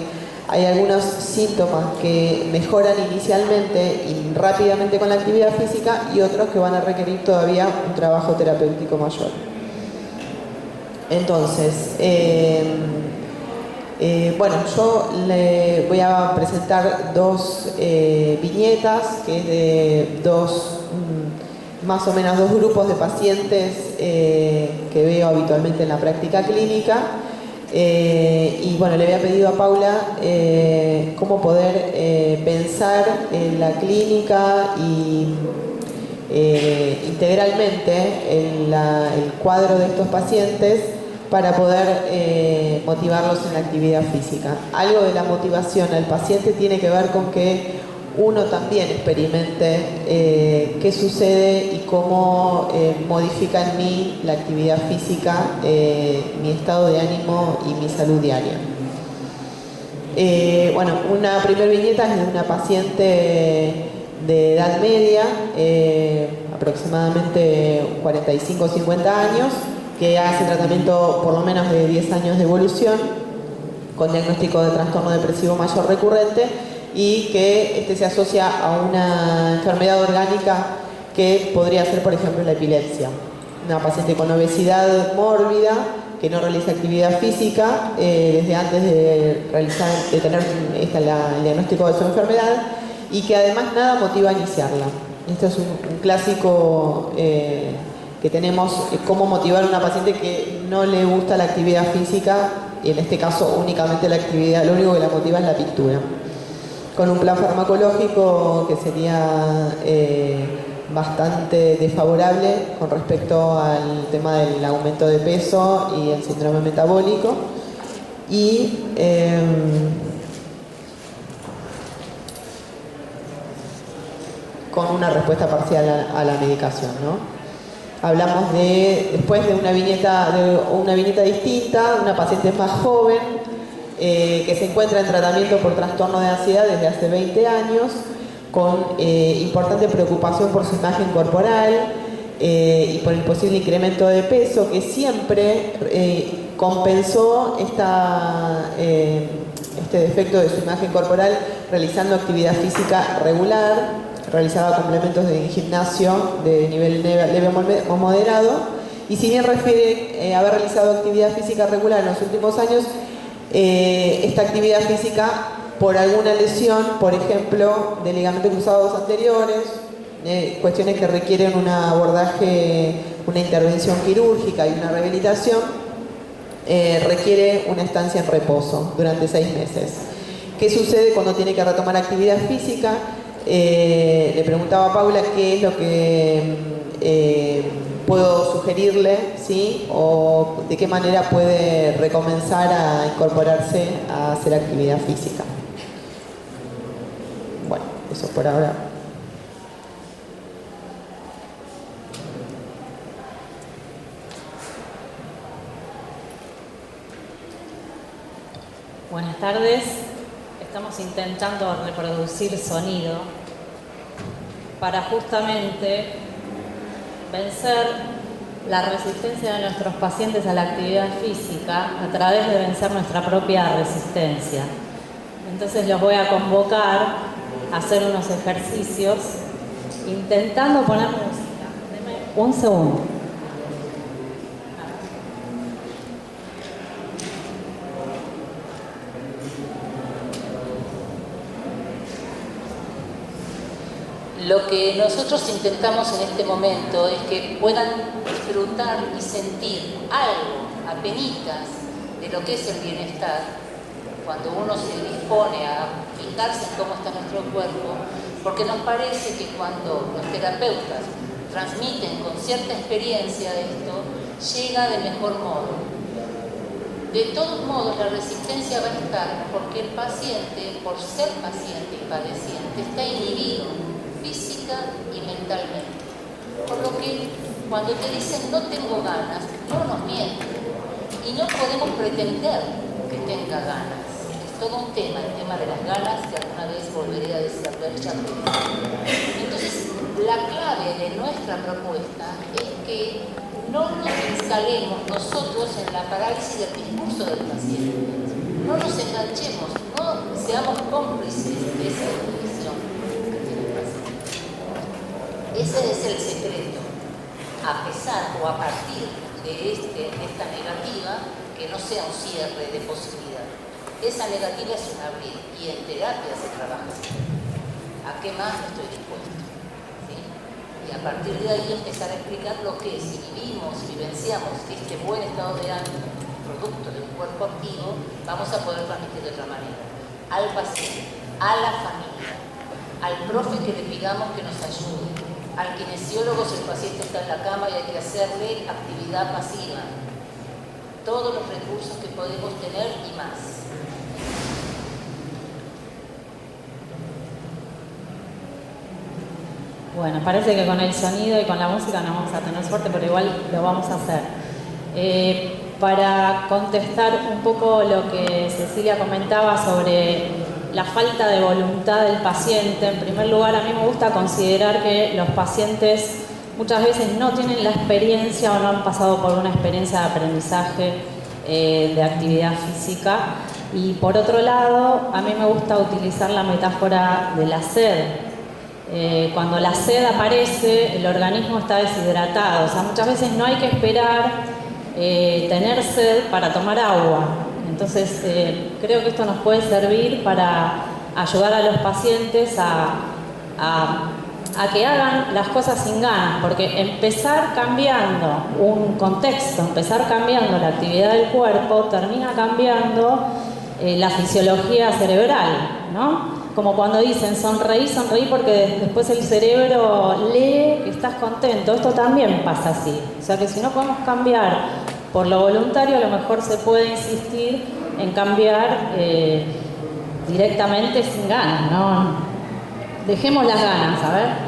hay algunos síntomas que mejoran inicialmente y rápidamente con la actividad física, y otros que van a requerir todavía un trabajo terapéutico mayor. Entonces, bueno, yo le voy a presentar dos viñetas, que es de más o menos dos grupos de pacientes que veo habitualmente en la práctica clínica. Y bueno, le había pedido a Paula cómo poder pensar en la clínica y integralmente el cuadro de estos pacientes para poder motivarlos en la actividad física. Algo de la motivación al paciente tiene que ver con que uno también experimente qué sucede y cómo modifica en mí la actividad física, mi estado de ánimo y mi salud diaria. Bueno, una primera viñeta es de una paciente de edad media, aproximadamente 45 o 50 años, que hace tratamiento por lo menos de 10 años de evolución, con diagnóstico de trastorno depresivo mayor recurrente, y que este se asocia a una enfermedad orgánica que podría ser, por ejemplo, la epilepsia. Una paciente con obesidad mórbida, que no realiza actividad física desde antes de tener el diagnóstico de su enfermedad, y que además nada motiva a iniciarla. Esto es un clásico que tenemos, cómo motivar a una paciente que no le gusta la actividad física, y en este caso únicamente la actividad, lo único que la motiva es la pintura. Con un plan farmacológico que sería bastante desfavorable con respecto al tema del aumento de peso y el síndrome metabólico, y con una respuesta parcial a la medicación, ¿no? Hablamos después de una viñeta distinta, una paciente más joven, que se encuentra en tratamiento por trastorno de ansiedad desde hace 20 años, con importante preocupación por su imagen corporal y por el posible incremento de peso, que siempre compensó este defecto de su imagen corporal realizando actividad física regular. Realizaba complementos de gimnasio de nivel leve o moderado, y si bien refiere haber realizado actividad física regular en los últimos años, esta actividad física por alguna lesión, por ejemplo, de ligamentos cruzados anteriores, cuestiones que requieren un abordaje, una intervención quirúrgica y una rehabilitación, requiere una estancia en reposo durante 6 meses. ¿Qué sucede cuando tiene que retomar actividad física? le preguntaba a Paula qué es lo que puedo sugerirle, ¿sí? O de qué manera puede recomenzar a incorporarse a hacer actividad física. Bueno, eso por ahora. Buenas tardes. Estamos intentando reproducir sonido para justamente vencer la resistencia de nuestros pacientes a la actividad física a través de vencer nuestra propia resistencia. Entonces los voy a convocar a hacer unos ejercicios intentando poner música. Deme un segundo. Lo que nosotros intentamos en este momento es que puedan disfrutar y sentir algo, apenitas, de lo que es el bienestar. Cuando uno se dispone a fijarse en cómo está nuestro cuerpo, porque nos parece que cuando los terapeutas transmiten con cierta experiencia esto, llega de mejor modo. De todos modos, la resistencia va a estar porque el paciente, por ser paciente y padeciente, está inhibido física y mentalmente. Por lo que cuando te dicen no tengo ganas, no nos mienten. Y no podemos pretender que tenga ganas. Es todo un tema, el tema de las ganas, que alguna vez volveré a desarrollar. Entonces, la clave de nuestra propuesta es que no nos instalemos nosotros en la parálisis del discurso del paciente. No nos enganchemos, no seamos cómplices de esa definición. Ese es el secreto, a pesar o a partir de esta negativa, que no sea un cierre de posibilidad. Esa negativa es un abrir, y en terapia se trabaja así. ¿A qué más estoy dispuesto? ¿Sí? Y a partir de ahí empezar a explicar lo que si vivimos y vivenciamos este buen estado de ánimo, producto de un cuerpo activo, vamos a poder transmitir de otra manera. Al paciente, a la familia, al profe que le pidamos que nos ayude, al kinesiólogo si el paciente está en la cama y hay que hacerle actividad pasiva. Todos los recursos que podemos tener y más. Bueno, parece que con el sonido y con la música no vamos a tener suerte, pero igual lo vamos a hacer. Para contestar un poco lo que Cecilia comentaba sobre la falta de voluntad del paciente, en primer lugar, a mí me gusta considerar que los pacientes muchas veces no tienen la experiencia o no han pasado por una experiencia de aprendizaje de actividad física. Y por otro lado, a mí me gusta utilizar la metáfora de la sed. Cuando la sed aparece, el organismo está deshidratado. O sea, muchas veces no hay que esperar tener sed para tomar agua. Entonces, creo que esto nos puede servir para ayudar a los pacientes a que hagan las cosas sin ganas, porque empezar cambiando un contexto, empezar cambiando la actividad del cuerpo, termina cambiando la fisiología cerebral, ¿no? Como cuando dicen sonreí porque después el cerebro lee que estás contento. Esto también pasa así. O sea que si no podemos cambiar por lo voluntario, a lo mejor se puede insistir en cambiar directamente sin ganas, ¿no? Dejemos las ganas, a ver.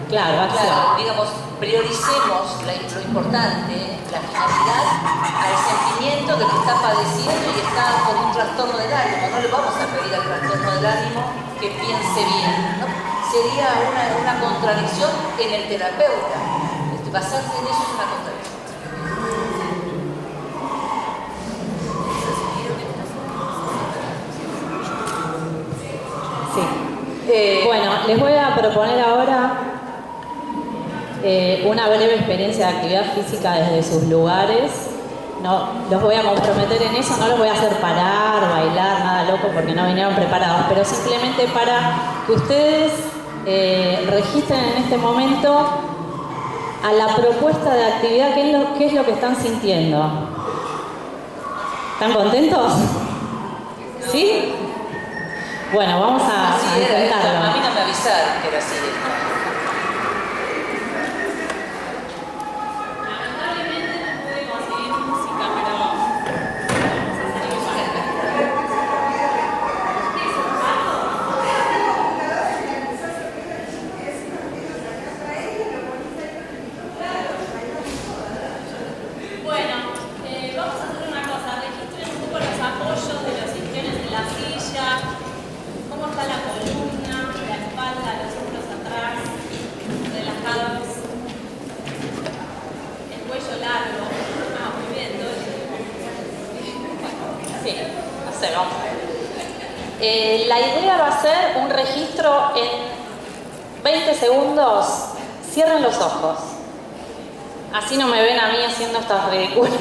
Claro, acción. Claro, digamos, prioricemos lo importante, la finalidad, al sentimiento de que está padeciendo y está con un trastorno del ánimo. No le vamos a pedir al trastorno del ánimo que piense bien, ¿no? Sería una contradicción en el terapeuta. Basarse en eso es una contradicción. Sí. Bueno, les voy a proponer ahora una breve experiencia de actividad física desde sus lugares. No los voy a comprometer en eso, no los voy a hacer parar, bailar, nada loco, porque no vinieron preparados, pero simplemente para que ustedes registren en este momento a la propuesta de actividad, qué es lo que están sintiendo. ¿Están contentos? ¿Sí? Bueno, vamos a Así era esto. intentarlo. A mí no me avisaron que era así esto. Lamentablemente no pude conseguir música, pero vamos a hacer igual. Bueno, vamos a hacer una cosa. Registren un poco los apoyos de los isquiones en la silla. ¿Cómo está la columna, la espalda, los hombros atrás, relajados? El cuello largo. Ah, muy bien, todo sí, no sé, vamos a ver. La idea va a ser un registro en 20 segundos. Cierren los ojos. Así no me ven a mí haciendo estas ridículas.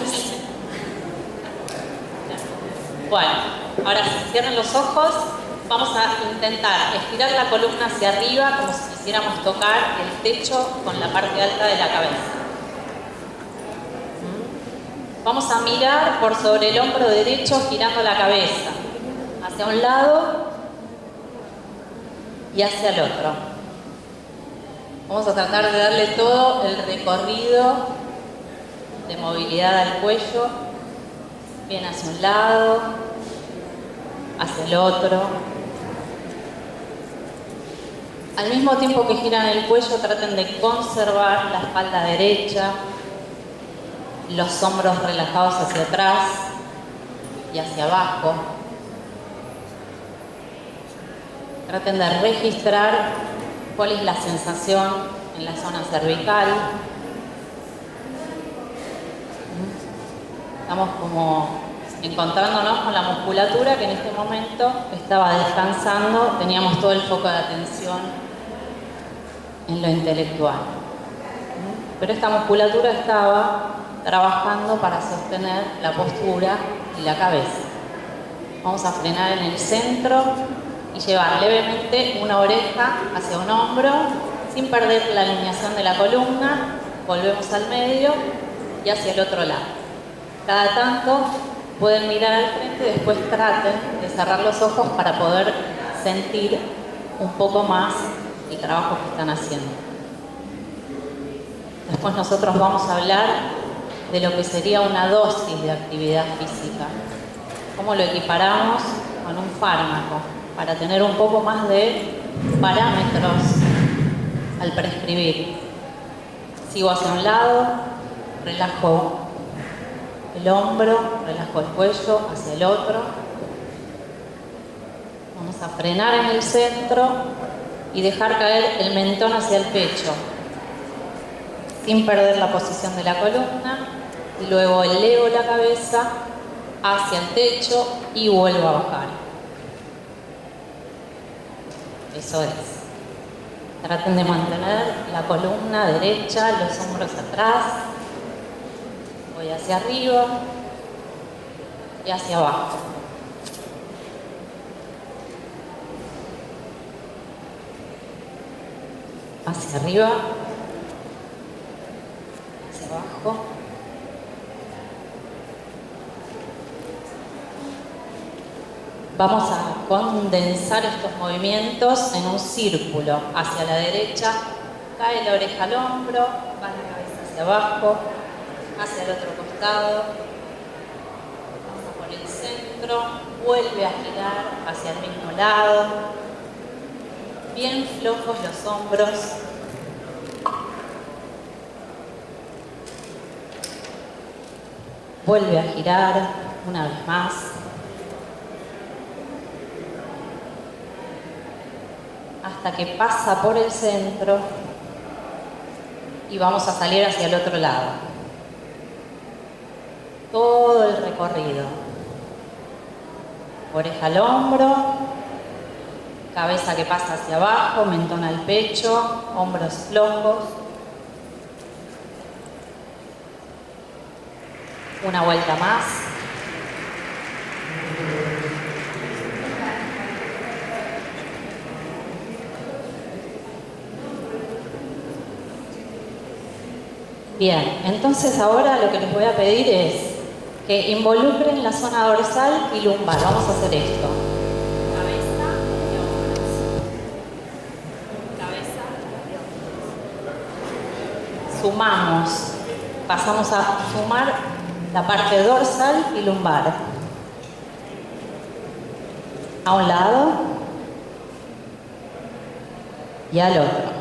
Bueno, ahora sí, cierren los ojos. Vamos a intentar estirar la columna hacia arriba como si quisiéramos tocar el techo con la parte alta de la cabeza. Vamos a mirar por sobre el hombro derecho girando la cabeza hacia un lado y hacia el otro. Vamos a tratar de darle todo el recorrido de movilidad al cuello, bien hacia un lado, hacia el otro. Al mismo tiempo que giran el cuello, traten de conservar la espalda derecha, los hombros relajados hacia atrás y hacia abajo. Traten de registrar cuál es la sensación en la zona cervical. Estamos como encontrándonos con la musculatura que en este momento estaba descansando, teníamos todo el foco de atención en lo intelectual. Pero esta musculatura estaba trabajando para sostener la postura y la cabeza. Vamos a frenar en el centro y llevar levemente una oreja hacia un hombro sin perder la alineación de la columna. Volvemos al medio y hacia el otro lado. Cada tanto pueden mirar al frente y después traten de cerrar los ojos para poder sentir un poco más el trabajo que están haciendo. Después nosotros vamos a hablar de lo que sería una dosis de actividad física. Cómo lo equiparamos con un fármaco para tener un poco más de parámetros al prescribir. Sigo hacia un lado, relajo el hombro, relajo el cuello hacia el otro. Vamos a frenar en el centro y dejar caer el mentón hacia el pecho, sin perder la posición de la columna. Y luego elevo la cabeza hacia el techo y vuelvo a bajar. Eso es. Traten de mantener la columna derecha, los hombros atrás. Voy hacia arriba y hacia abajo. Hacia arriba, hacia abajo. Vamos a condensar estos movimientos en un círculo. Hacia la derecha, cae la oreja al hombro, va la cabeza hacia abajo, hacia el otro costado, pasa por el centro, vuelve a girar hacia el mismo lado, bien flojos los hombros, vuelve a girar una vez más, hasta que pasa por el centro y vamos a salir hacia el otro lado. Todo el recorrido. Oreja al hombro, cabeza que pasa hacia abajo, mentón al pecho, hombros flojos. Una vuelta más. Bien, entonces ahora lo que les voy a pedir es que involucren la zona dorsal y lumbar. Vamos a hacer esto. Cabeza, sumamos, pasamos a sumar la parte dorsal y lumbar. A un lado y al otro.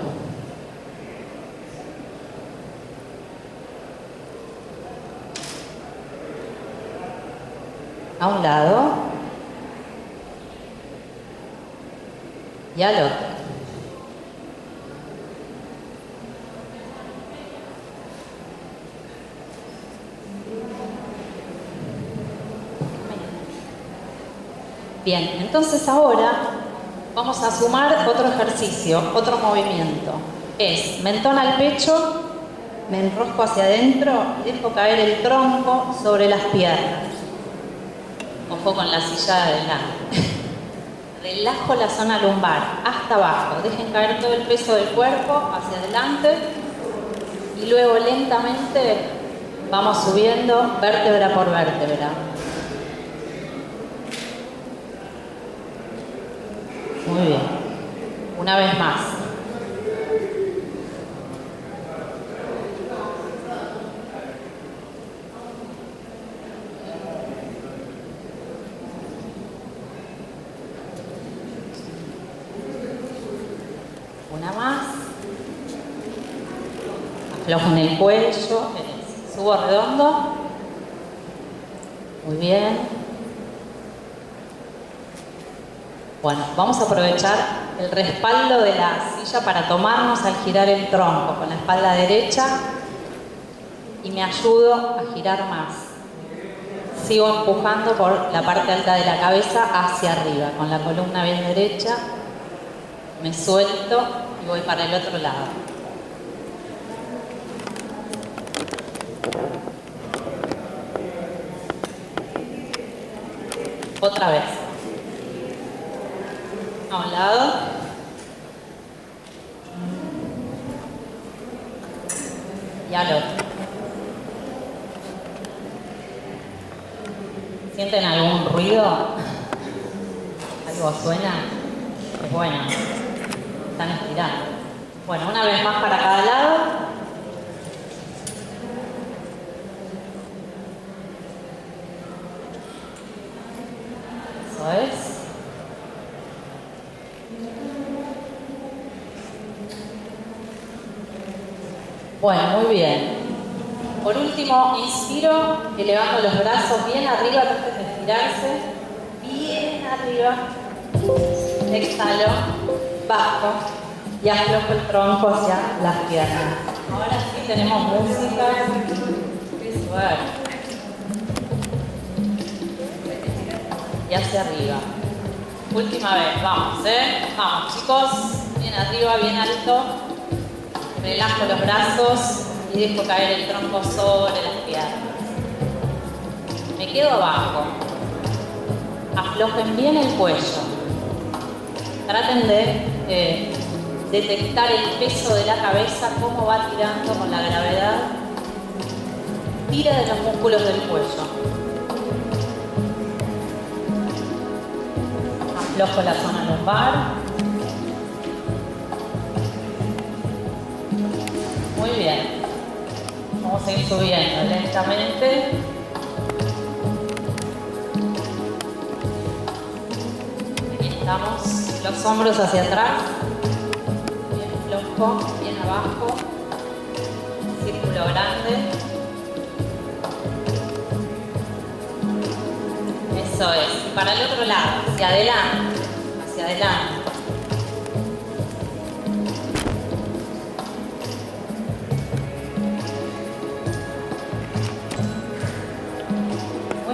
A un lado y al otro. Bien, entonces ahora vamos a sumar otro ejercicio, otro movimiento. Es mentón al pecho, me enrosco hacia adentro y dejo caer el tronco sobre las piernas. Ojo con la silla de adelante. Relajo la zona lumbar hasta abajo. Dejen caer todo el peso del cuerpo hacia adelante y luego lentamente vamos subiendo vértebra por vértebra. Muy bien. Una vez más. Una más. Aflojen el cuello. Subo redondo. Muy bien. Bueno, vamos a aprovechar el respaldo de la silla para tomarnos al girar el tronco con la espalda derecha y me ayudo a girar más. Sigo empujando por la parte alta de la cabeza hacia arriba, con la columna bien derecha, me suelto y voy para el otro lado. Otra vez. A un lado. Y al otro. ¿Sienten algún ruido? ¿Algo suena? Es bueno. Están estirando. Bueno, una vez más para cada lado. Eso es. Bueno, muy bien. Por último, inspiro, elevando los brazos bien arriba antes de estirarse. Bien arriba. Exhalo, bajo y aflojo el tronco hacia las piernas. Ahora sí tenemos música. Qué suave. Y hacia arriba. Última vez, vamos, Vamos, chicos. Bien arriba, bien alto. Relajo los brazos y dejo caer el tronco sobre las piernas. Me quedo abajo. Aflojen bien el cuello. Traten de detectar el peso de la cabeza, cómo va tirando con la gravedad. Tira de los músculos del cuello. Aflojo la zona lumbar. Muy bien. Vamos a ir subiendo lentamente. Aquí estamos. Los hombros hacia atrás. Bien flojo, bien abajo. Círculo grande. Eso es. Para el otro lado. Hacia adelante. Hacia adelante.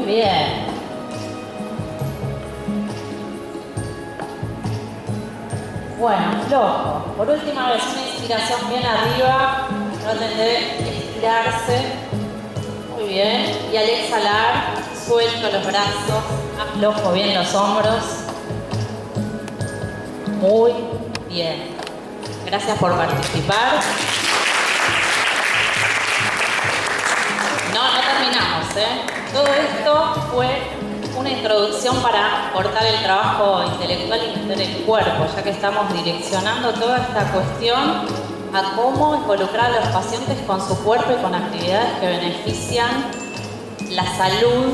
Bien. Bueno, flojo. Por última vez, una inspiración bien arriba. Traten de estirarse. Muy bien. Y al exhalar, suelto los brazos. Aflojo bien los hombros. Muy bien. Gracias por participar. No terminamos, Todo esto fue una introducción para cortar el trabajo intelectual y meter el cuerpo, ya que estamos direccionando toda esta cuestión a cómo involucrar a los pacientes con su cuerpo y con actividades que benefician la salud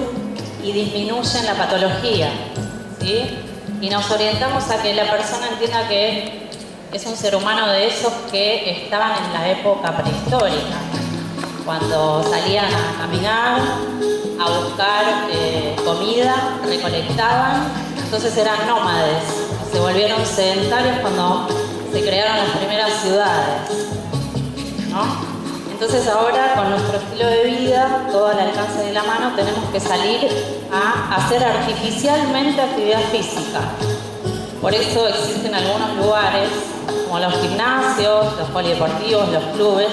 y disminuyen la patología, ¿sí? Y nos orientamos a que la persona entienda que es un ser humano de esos que estaban en la época prehistórica, cuando salían a caminar, a buscar comida, recolectaban, entonces eran nómades, se volvieron sedentarios cuando se crearon las primeras ciudades, ¿no? Entonces ahora, con nuestro estilo de vida, todo al alcance de la mano, tenemos que salir a hacer artificialmente actividad física. Por eso existen algunos lugares, como los gimnasios, los polideportivos, los clubes,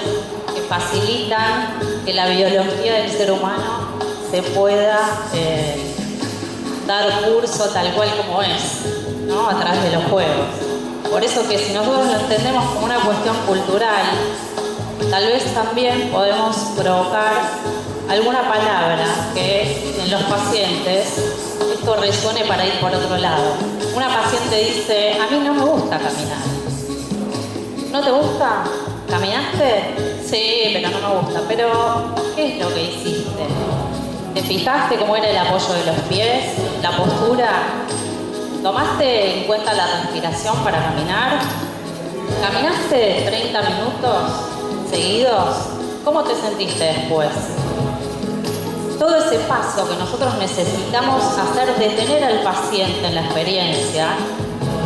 que facilitan que la biología del ser humano se pueda dar curso tal cual como es, ¿no? A través de los juegos. Por eso que si nosotros lo entendemos como una cuestión cultural, tal vez también podemos provocar alguna palabra que en los pacientes esto resuene para ir por otro lado. Una paciente dice, a mí no me gusta caminar. ¿No te gusta? ¿Caminaste? Sí, pero no me gusta. Pero, ¿qué es lo que hiciste? ¿Te fijaste cómo era el apoyo de los pies? ¿La postura? ¿Tomaste en cuenta la respiración para caminar? ¿Caminaste 30 minutos seguidos? ¿Cómo te sentiste después? Todo ese paso que nosotros necesitamos hacer, detener al paciente en la experiencia,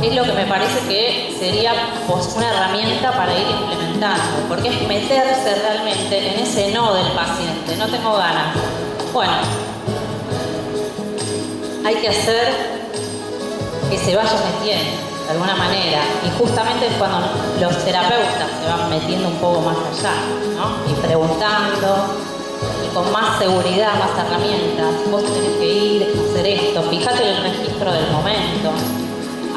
es lo que me parece que sería una herramienta para ir implementando, porque es meterse realmente en ese no del paciente. No tengo ganas. Bueno, hay que hacer que se vaya metiendo de alguna manera, y justamente es cuando los terapeutas se van metiendo un poco más allá, ¿no? Y preguntando, y con más seguridad, más herramientas. Vos tenés que ir a hacer esto, fíjate el registro del momento,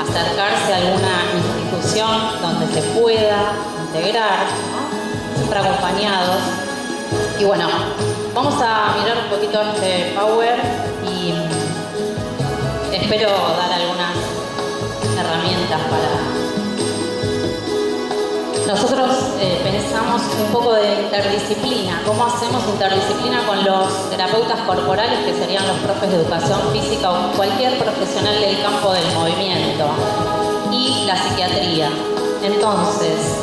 acercarse a alguna institución donde se pueda integrar, ¿no? Siempre acompañados. Y bueno, vamos a mirar un poquito este Power y espero dar algunas herramientas para... Nosotros pensamos un poco de interdisciplina. ¿Cómo hacemos interdisciplina con los terapeutas corporales, que serían los profes de educación física o cualquier profesional del campo del movimiento? Y la psiquiatría. Entonces,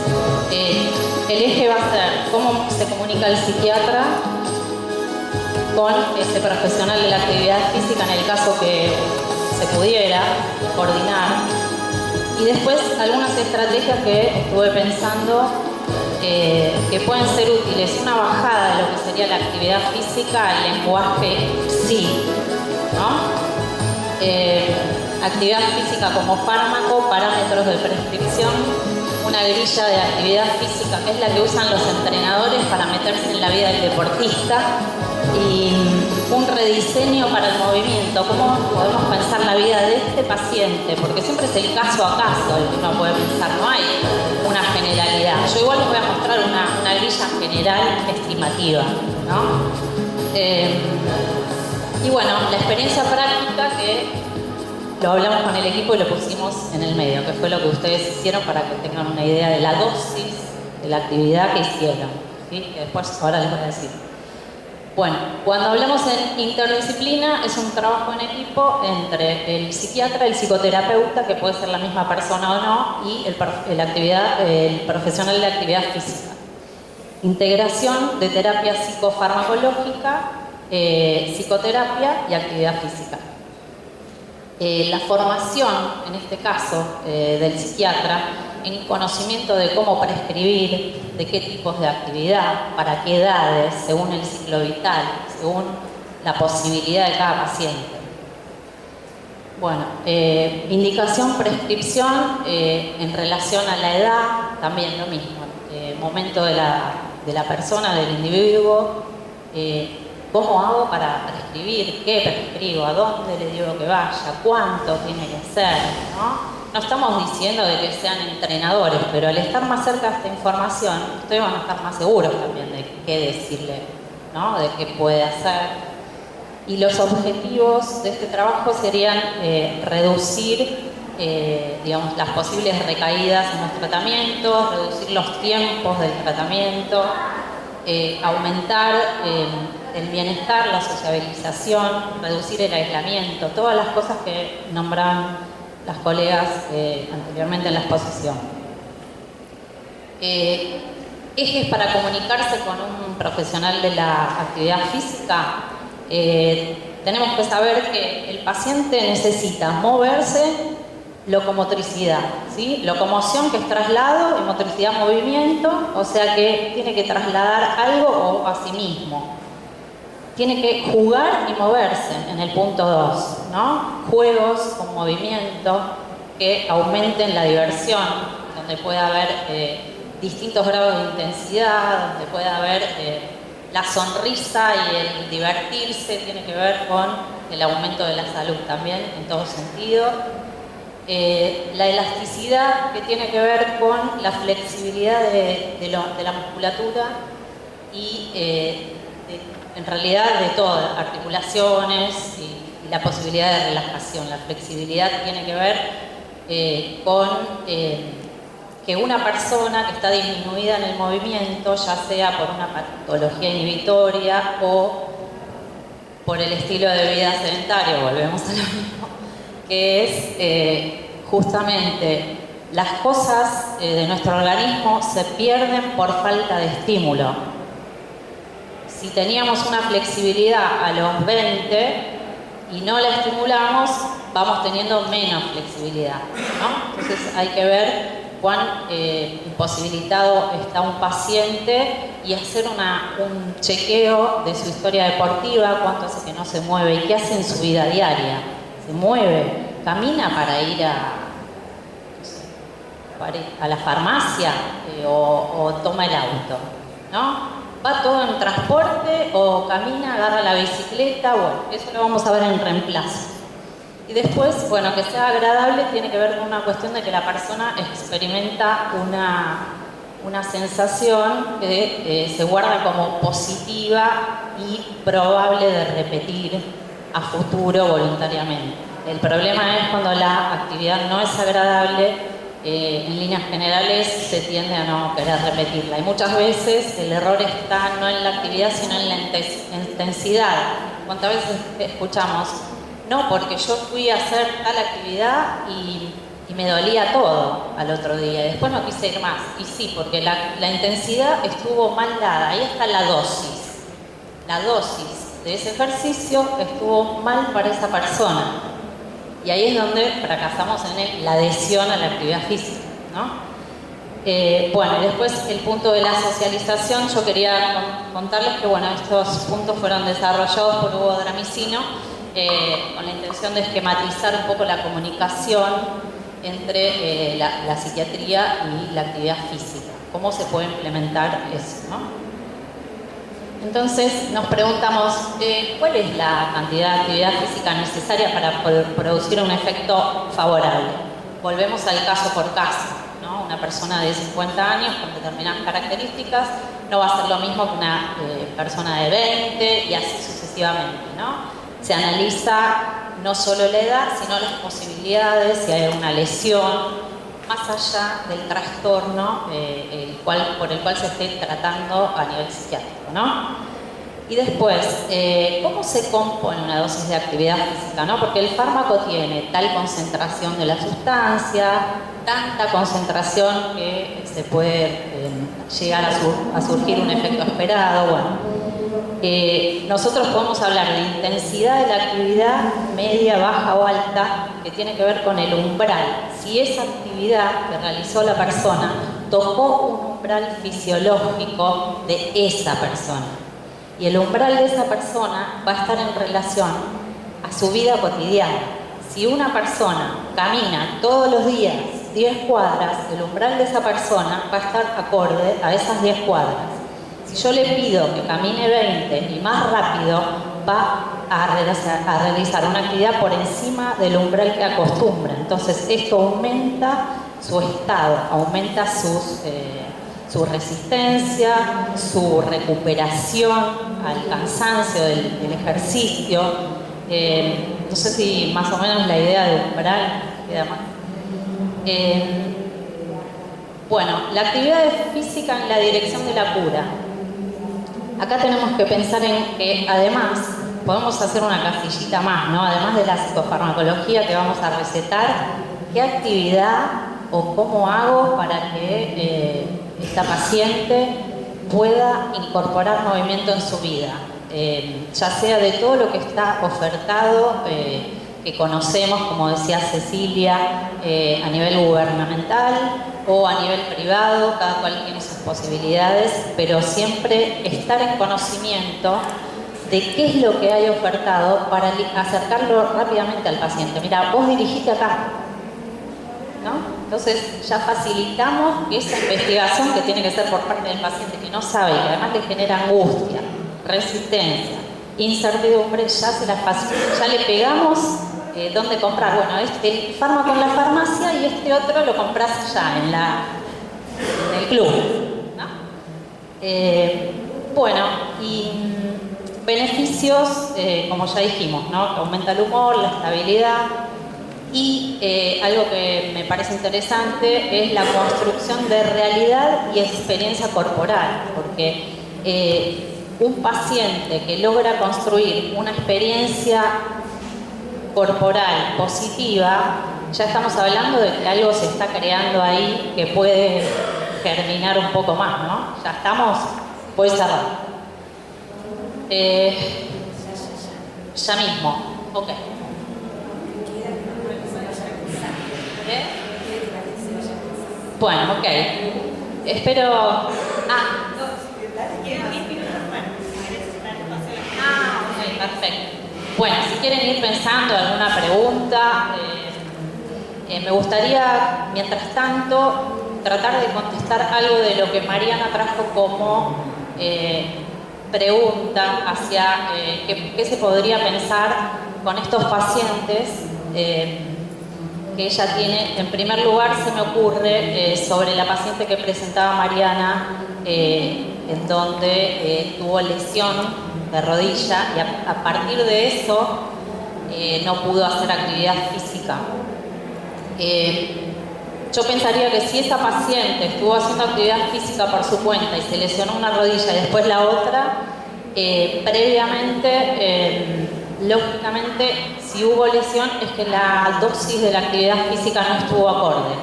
el eje va a ser cómo se comunica el psiquiatra con ese profesional de la actividad física, en el caso que se pudiera coordinar. Y después algunas estrategias que estuve pensando que pueden ser útiles. Una bajada de lo que sería la actividad física al lenguaje sí, ¿no? Actividad física como fármaco, parámetros de prescripción, una grilla de actividad física que es la que usan los entrenadores para meterse en la vida del deportista, y un rediseño para el movimiento. ¿Cómo podemos pensar la vida de este paciente? Porque siempre es el caso a caso el que uno puede pensar, no hay una generalidad. Yo igual les voy a mostrar una grilla general estimativa, ¿no? Y bueno, la experiencia práctica, que lo hablamos con el equipo y lo pusimos en el medio, que fue lo que ustedes hicieron para que tengan una idea de la dosis de la actividad que hicieron, ¿sí? Que después ahora les voy a decir. Bueno, cuando hablamos en interdisciplina, es un trabajo en equipo entre el psiquiatra, el psicoterapeuta, que puede ser la misma persona o no, y el profesional de actividad física. Integración de terapia psicofarmacológica, psicoterapia y actividad física. La formación, en este caso, del psiquiatra, en conocimiento de cómo prescribir, de qué tipos de actividad, para qué edades, según el ciclo vital, según la posibilidad de cada paciente. Bueno, indicación, prescripción en relación a la edad, también lo mismo. Momento de la persona, del individuo, cómo hago para prescribir, qué prescribo, a dónde le digo que vaya, cuánto tiene que ser, ¿no? No estamos diciendo de que sean entrenadores, pero al estar más cerca de esta información, ustedes van a estar más seguros también de qué decirle, ¿no? De qué puede hacer. Y los objetivos de este trabajo serían reducir digamos, las posibles recaídas en los tratamientos, reducir los tiempos del tratamiento, aumentar el bienestar, la sociabilización, reducir el aislamiento, todas las cosas que nombraban las colegas anteriormente en la exposición. Ejes para comunicarse con un profesional de la actividad física. Tenemos que saber que el paciente necesita moverse, locomotricidad, ¿sí? Locomoción, que es traslado, y motricidad, movimiento, o sea que tiene que trasladar algo o a sí mismo. Tiene que jugar y moverse en el punto 2, ¿no? Juegos con movimiento que aumenten la diversión, donde pueda haber distintos grados de intensidad, donde pueda haber la sonrisa y el divertirse, tiene que ver con el aumento de la salud también, en todo sentido. La elasticidad, que tiene que ver con la flexibilidad de la musculatura y en realidad de todas, articulaciones y la posibilidad de relajación. La flexibilidad tiene que ver con que una persona que está disminuida en el movimiento, ya sea por una patología inhibitoria o por el estilo de vida sedentario, volvemos a lo mismo, que es justamente las cosas de nuestro organismo se pierden por falta de estímulo. Si teníamos una flexibilidad a los 20 y no la estimulamos, vamos teniendo menos flexibilidad, ¿no? Entonces hay que ver cuán imposibilitado está un paciente y hacer un chequeo de su historia deportiva, cuánto hace que no se mueve y qué hace en su vida diaria. ¿Se mueve? ¿Camina para ir a la farmacia o toma el auto? ¿No? ¿Va todo en transporte o camina, agarra la bicicleta? Bueno, eso lo vamos a ver en reemplazo. Y después, bueno, que sea agradable tiene que ver con una cuestión de que la persona experimenta una sensación que se guarda como positiva y probable de repetir a futuro voluntariamente. El problema es cuando la actividad no es agradable, en líneas generales se tiende a no querer repetirla. Y muchas veces el error está no en la actividad, sino en la intensidad. ¿Cuántas veces escuchamos? No, porque yo fui a hacer tal actividad y me dolía todo al otro día. Y después no quise ir más. Y sí, porque la intensidad estuvo mal dada. Ahí está la dosis. La dosis de ese ejercicio estuvo mal para esa persona. Y ahí es donde fracasamos en la adhesión a la actividad física, ¿no? Bueno, y después el punto de la socialización, yo quería contarles que bueno, estos puntos fueron desarrollados por Hugo Dramicino con la intención de esquematizar un poco la comunicación entre la psiquiatría y la actividad física. ¿Cómo se puede implementar eso, ¿no? Entonces nos preguntamos, ¿cuál es la cantidad de actividad física necesaria para poder producir un efecto favorable? Volvemos al caso por caso, ¿no? Una persona de 50 años con determinadas características no va a ser lo mismo que una persona de 20 y así sucesivamente, ¿no? Se analiza no solo la edad, sino las posibilidades, si hay una lesión, más allá del trastorno por el cual se esté tratando a nivel psiquiátrico, ¿no? Y después, ¿cómo se compone una dosis de actividad física, ¿no? Porque el fármaco tiene tal concentración de la sustancia, tanta concentración que se puede llegar a surgir un efecto esperado. Bueno, nosotros podemos hablar de intensidad de la actividad media, baja o alta, que tiene que ver con el umbral. Si esa actividad que realizó la persona tocó un umbral fisiológico de esa persona. Y el umbral de esa persona va a estar en relación a su vida cotidiana. Si una persona camina todos los días 10 cuadras, el umbral de esa persona va a estar acorde a esas 10 cuadras. Si yo le pido que camine 20 y más rápido, va a realizar una actividad por encima del umbral que acostumbra. Entonces esto aumenta su estado, aumenta su resistencia, su recuperación al cansancio del ejercicio. No sé si más o menos la idea del umbral queda más. Bueno, la actividad física en la dirección de la cura. Acá tenemos que pensar en que además podemos hacer una casillita más, ¿no? Además de la psicofarmacología que vamos a recetar, ¿qué actividad o cómo hago para que esta paciente pueda incorporar movimiento en su vida? Ya sea de todo lo que está ofertado, que conocemos, como decía Cecilia, a nivel gubernamental o a nivel privado, cada cual tiene sus posibilidades, pero siempre estar en conocimiento de qué es lo que hay ofertado para acercarlo rápidamente al paciente. Mira, vos dirigiste acá, ¿no? Entonces ya facilitamos que esa investigación que tiene que ser por parte del paciente que no sabe y que además le genera angustia, resistencia, incertidumbre, ya le pegamos dónde comprar. Bueno, el fármaco en la farmacia y este otro lo compras ya en el club, ¿no? Bueno, y beneficios, como ya dijimos, ¿no? Que aumenta el humor, la estabilidad. Y algo que me parece interesante es la construcción de realidad y experiencia corporal, porque un paciente que logra construir una experiencia corporal positiva, ya estamos hablando de que algo se está creando ahí que puede germinar un poco más, ¿no? Ya estamos, puede cerrar. Ya mismo, ok. Bueno, ok. Espero... ok, perfecto. Bueno, si quieren ir pensando en alguna pregunta, me gustaría, mientras tanto, tratar de contestar algo de lo que Mariana trajo como pregunta hacia qué se podría pensar con estos pacientes que ella tiene. En primer lugar, se me ocurre sobre la paciente que presentaba Mariana, en donde tuvo lesión de rodilla y a partir de eso no pudo hacer actividad física. Yo pensaría que si esa paciente estuvo haciendo actividad física por su cuenta y se lesionó una rodilla y después la otra, previamente, lógicamente, si hubo lesión es que la dosis de la actividad física no estuvo acorde.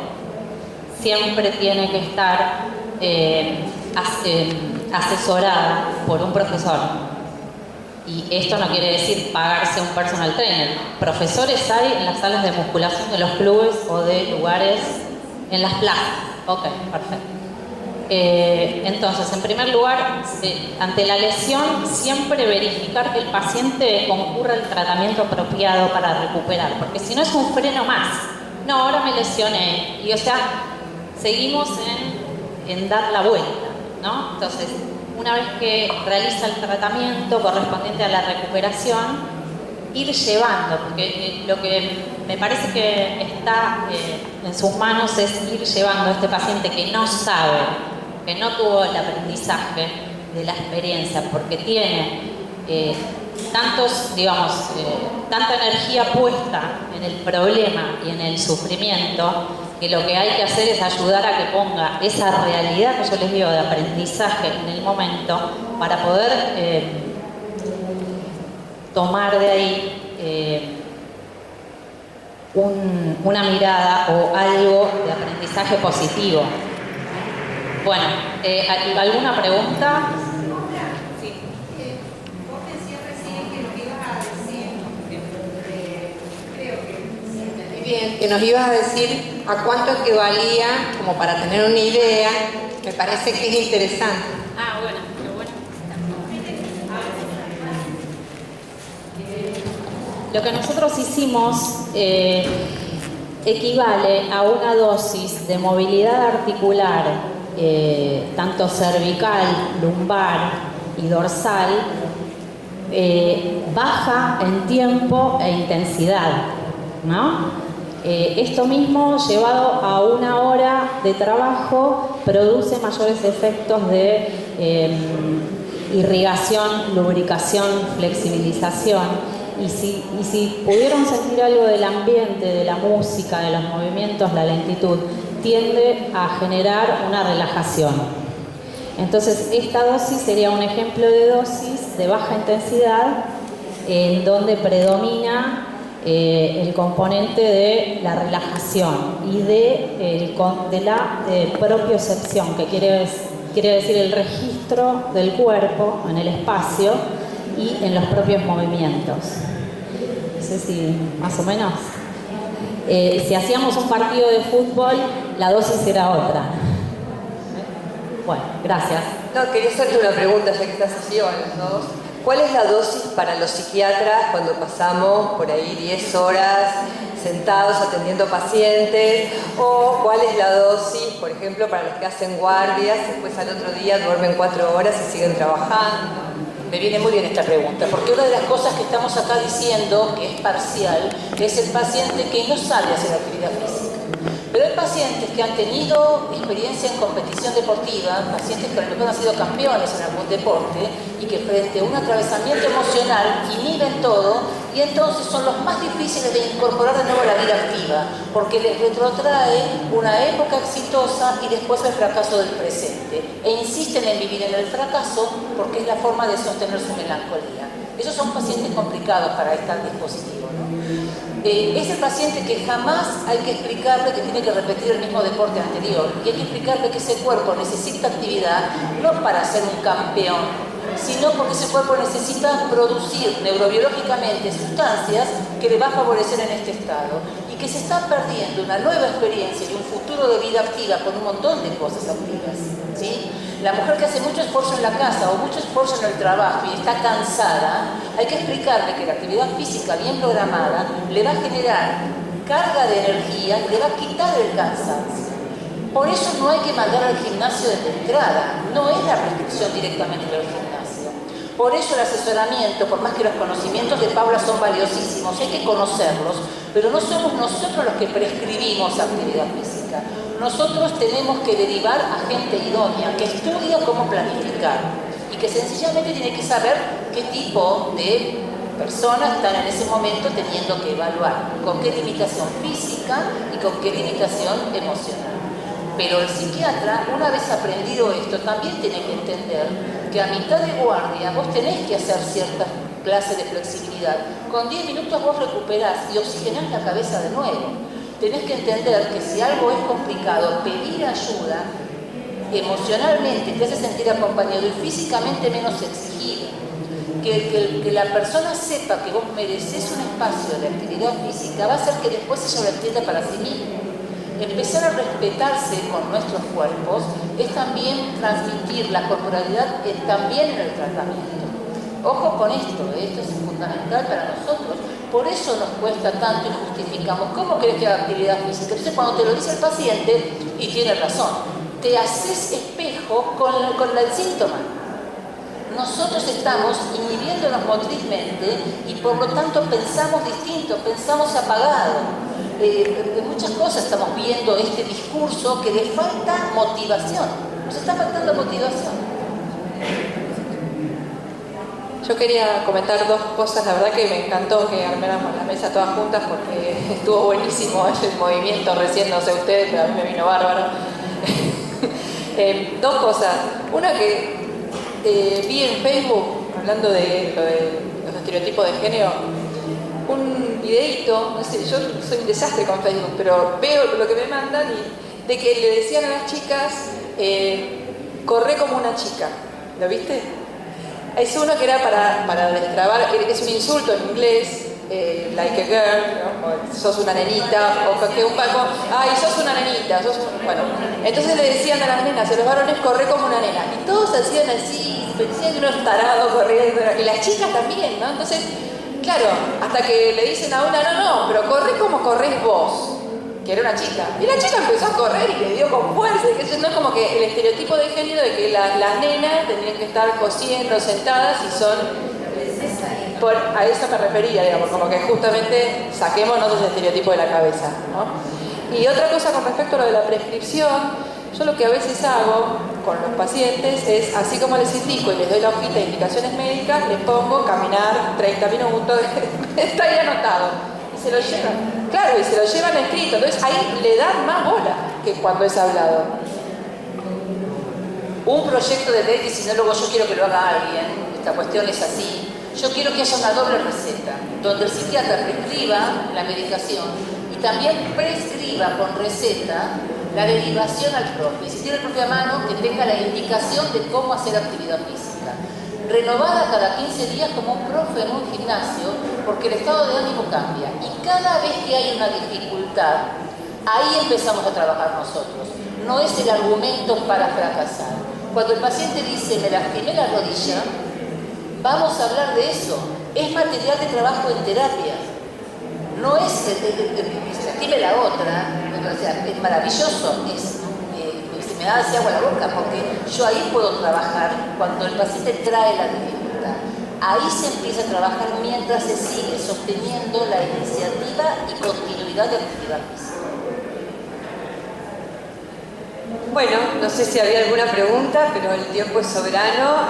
Siempre tiene que estar asesorada por un profesor. Y esto no quiere decir pagarse un personal trainer. Profesores hay en las salas de musculación de los clubes o de lugares en las plazas. Ok, perfecto. Entonces, en primer lugar, ante la lesión, siempre verificar que el paciente concurra al tratamiento apropiado para recuperar, porque si no es un freno más. No, ahora me lesioné. Y o sea, seguimos en dar la vuelta, ¿no? Entonces, una vez que realiza el tratamiento correspondiente a la recuperación, ir llevando, porque lo que me parece que está en sus manos es ir llevando a este paciente que no sabe, que no tuvo el aprendizaje de la experiencia, porque tiene tanta energía puesta en el problema y en el sufrimiento, que lo que hay que hacer es ayudar a que ponga esa realidad que yo les digo de aprendizaje en el momento para poder tomar de ahí una mirada o algo de aprendizaje positivo. Bueno, ¿alguna pregunta? Sí. Vos decías recién que nos ibas a decir, creo que entendí bien, que nos ibas a decir a cuánto equivalía, como para tener una idea. Me parece que es interesante. Ah, bueno, qué bueno. Lo que nosotros hicimos equivale a una dosis de movilidad articular, tanto cervical, lumbar y dorsal, baja en tiempo e intensidad, ¿no? Esto mismo, llevado a 1 hora de trabajo, produce mayores efectos de irrigación, lubricación, flexibilización. y si pudieron sentir algo del ambiente, de la música, de los movimientos, la lentitud, tiende a generar una relajación. Entonces, esta dosis sería un ejemplo de dosis de baja intensidad en donde predomina el componente de la relajación y de la propiocepción, que quiere decir el registro del cuerpo en el espacio y en los propios movimientos. No sé si más o menos. Si hacíamos un partido de fútbol, la dosis era otra. Bueno, gracias. No, quería hacerte una pregunta, ya que estás así, a los dos. ¿Cuál es la dosis para los psiquiatras cuando pasamos por ahí 10 horas sentados atendiendo pacientes? ¿O cuál es la dosis, por ejemplo, para los que hacen guardias, después al otro día duermen 4 horas y siguen trabajando? Me viene muy bien esta pregunta, porque una de las cosas que estamos acá diciendo, que es parcial, es el paciente que no sabe hacer actividad física. Pero hay pacientes que han tenido experiencia en competición deportiva, pacientes que a lo mejor han sido campeones en algún deporte y que frente a un atravesamiento emocional inhiben todo y entonces son los más difíciles de incorporar de nuevo a la vida activa, porque les retrotrae una época exitosa y después el fracaso del presente. E insisten en vivir en el fracaso porque es la forma de sostener su melancolía. Esos son pacientes complicados para este dispositivo, ¿no? Es el paciente que jamás hay que explicarle que tiene que repetir el mismo deporte anterior y hay que explicarle que ese cuerpo necesita actividad no para ser un campeón, sino porque ese cuerpo necesita producir neurobiológicamente sustancias que le va a favorecer en este estado y que se está perdiendo una nueva experiencia y un futuro de vida activa con un montón de cosas activas, ¿sí? La mujer que hace mucho esfuerzo en la casa o mucho esfuerzo en el trabajo y está cansada, hay que explicarle que la actividad física bien programada le va a generar carga de energía y le va a quitar el cansancio. Por eso no hay que mandar al gimnasio desde entrada, no es la prescripción directamente del gimnasio. Por eso el asesoramiento, por más que los conocimientos de Paula son valiosísimos, hay que conocerlos, pero no somos nosotros los que prescribimos actividad física. Nosotros tenemos que derivar a gente idónea, que estudia cómo planificar y que sencillamente tiene que saber qué tipo de personas están en ese momento teniendo que evaluar, con qué limitación física y con qué limitación emocional. Pero el psiquiatra, una vez aprendido esto, también tiene que entender que a mitad de guardia vos tenés que hacer cierta clase de flexibilidad. Con 10 minutos vos recuperás y oxigenás la cabeza de nuevo. Tenés que entender que si algo es complicado, pedir ayuda emocionalmente te hace sentir acompañado y físicamente menos exigido. Que la persona sepa que vos mereces un espacio de actividad física va a hacer que después ella lo entienda para sí mismo. Empezar a respetarse con nuestros cuerpos es también transmitir la corporalidad también en el tratamiento. Ojo con esto es fundamental para nosotros. Por eso nos cuesta tanto y justificamos. ¿Cómo querés que haga actividad física? Entonces cuando te lo dice el paciente, y tiene razón, te haces espejo con el síntoma. Nosotros estamos inhibiéndonos motrizmente y por lo tanto pensamos distinto, pensamos apagado. De muchas cosas estamos viendo este discurso que le falta motivación. Nos está faltando motivación. Yo quería comentar 2 cosas, la verdad que me encantó que armáramos la mesa todas juntas porque estuvo buenísimo el movimiento recién, no sé ustedes, pero a mí me vino bárbaro. 2 cosas. Una que vi en Facebook, hablando de los estereotipos de género, un videíto, no sé, yo soy un desastre con Facebook, pero veo lo que me mandan y de que le decían a las chicas, corre como una chica, ¿lo viste? Es uno que era para destrabar, es un insulto en inglés, like a girl, ¿no? O sos una nenita, o que un paco, ay, sos una nenita, bueno. Entonces le decían a las nenas, a los varones, corre como una nena. Y todos hacían así, parecían unos tarados corriendo, y las chicas también, ¿no? Entonces, claro, hasta que le dicen a una, no, pero corre como corres vos, que era una chica. Y la chica empezó a correr y le dio con fuerza. Y eso no es como que el estereotipo de género de que las nenas tendrían que estar cosiendo, sentadas y son... a eso me refería, digamos, como que justamente saquémonos ese estereotipo de la cabeza, ¿no? Y otra cosa con respecto a lo de la prescripción, yo lo que a veces hago con los pacientes es, así como les indico y les doy la hojita de indicaciones médicas, les pongo caminar 30 minutos está ahí anotado. Y se lo llevan, claro, y se lo llevan escrito. Entonces ahí le dan más bola que cuando es hablado. Un proyecto de ley, que si no luego yo quiero que lo haga alguien, esta cuestión es así, yo quiero que haya una doble receta, donde el psiquiatra prescriba la medicación y también prescriba con receta la derivación al profe. Y si tiene el profe a mano, que tenga la indicación de cómo hacer actividad física. Renovada cada 15 días como un profe en un gimnasio, porque el estado de ánimo cambia. Y cada vez que hay una dificultad, ahí empezamos a trabajar nosotros. No es el argumento para fracasar. Cuando el paciente dice, me lastimé la rodilla, vamos a hablar de eso. Es material de trabajo en terapia. No es que se lastime la otra, o sea, es maravilloso, se me da agua a la boca, porque yo ahí puedo trabajar cuando el paciente trae la dificultad. Ahí se empieza a trabajar mientras se sigue sosteniendo la iniciativa y continuidad de actividad física. Bueno, no sé si había alguna pregunta, pero el tiempo es soberano.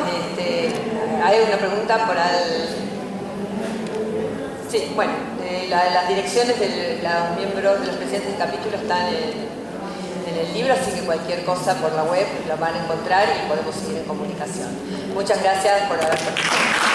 ¿Hay una pregunta por al...? Sí, bueno, las direcciones de los miembros, de los presidentes del capítulo están en el libro, así que cualquier cosa por la web la van a encontrar y podemos seguir en comunicación. Muchas gracias por haber participado.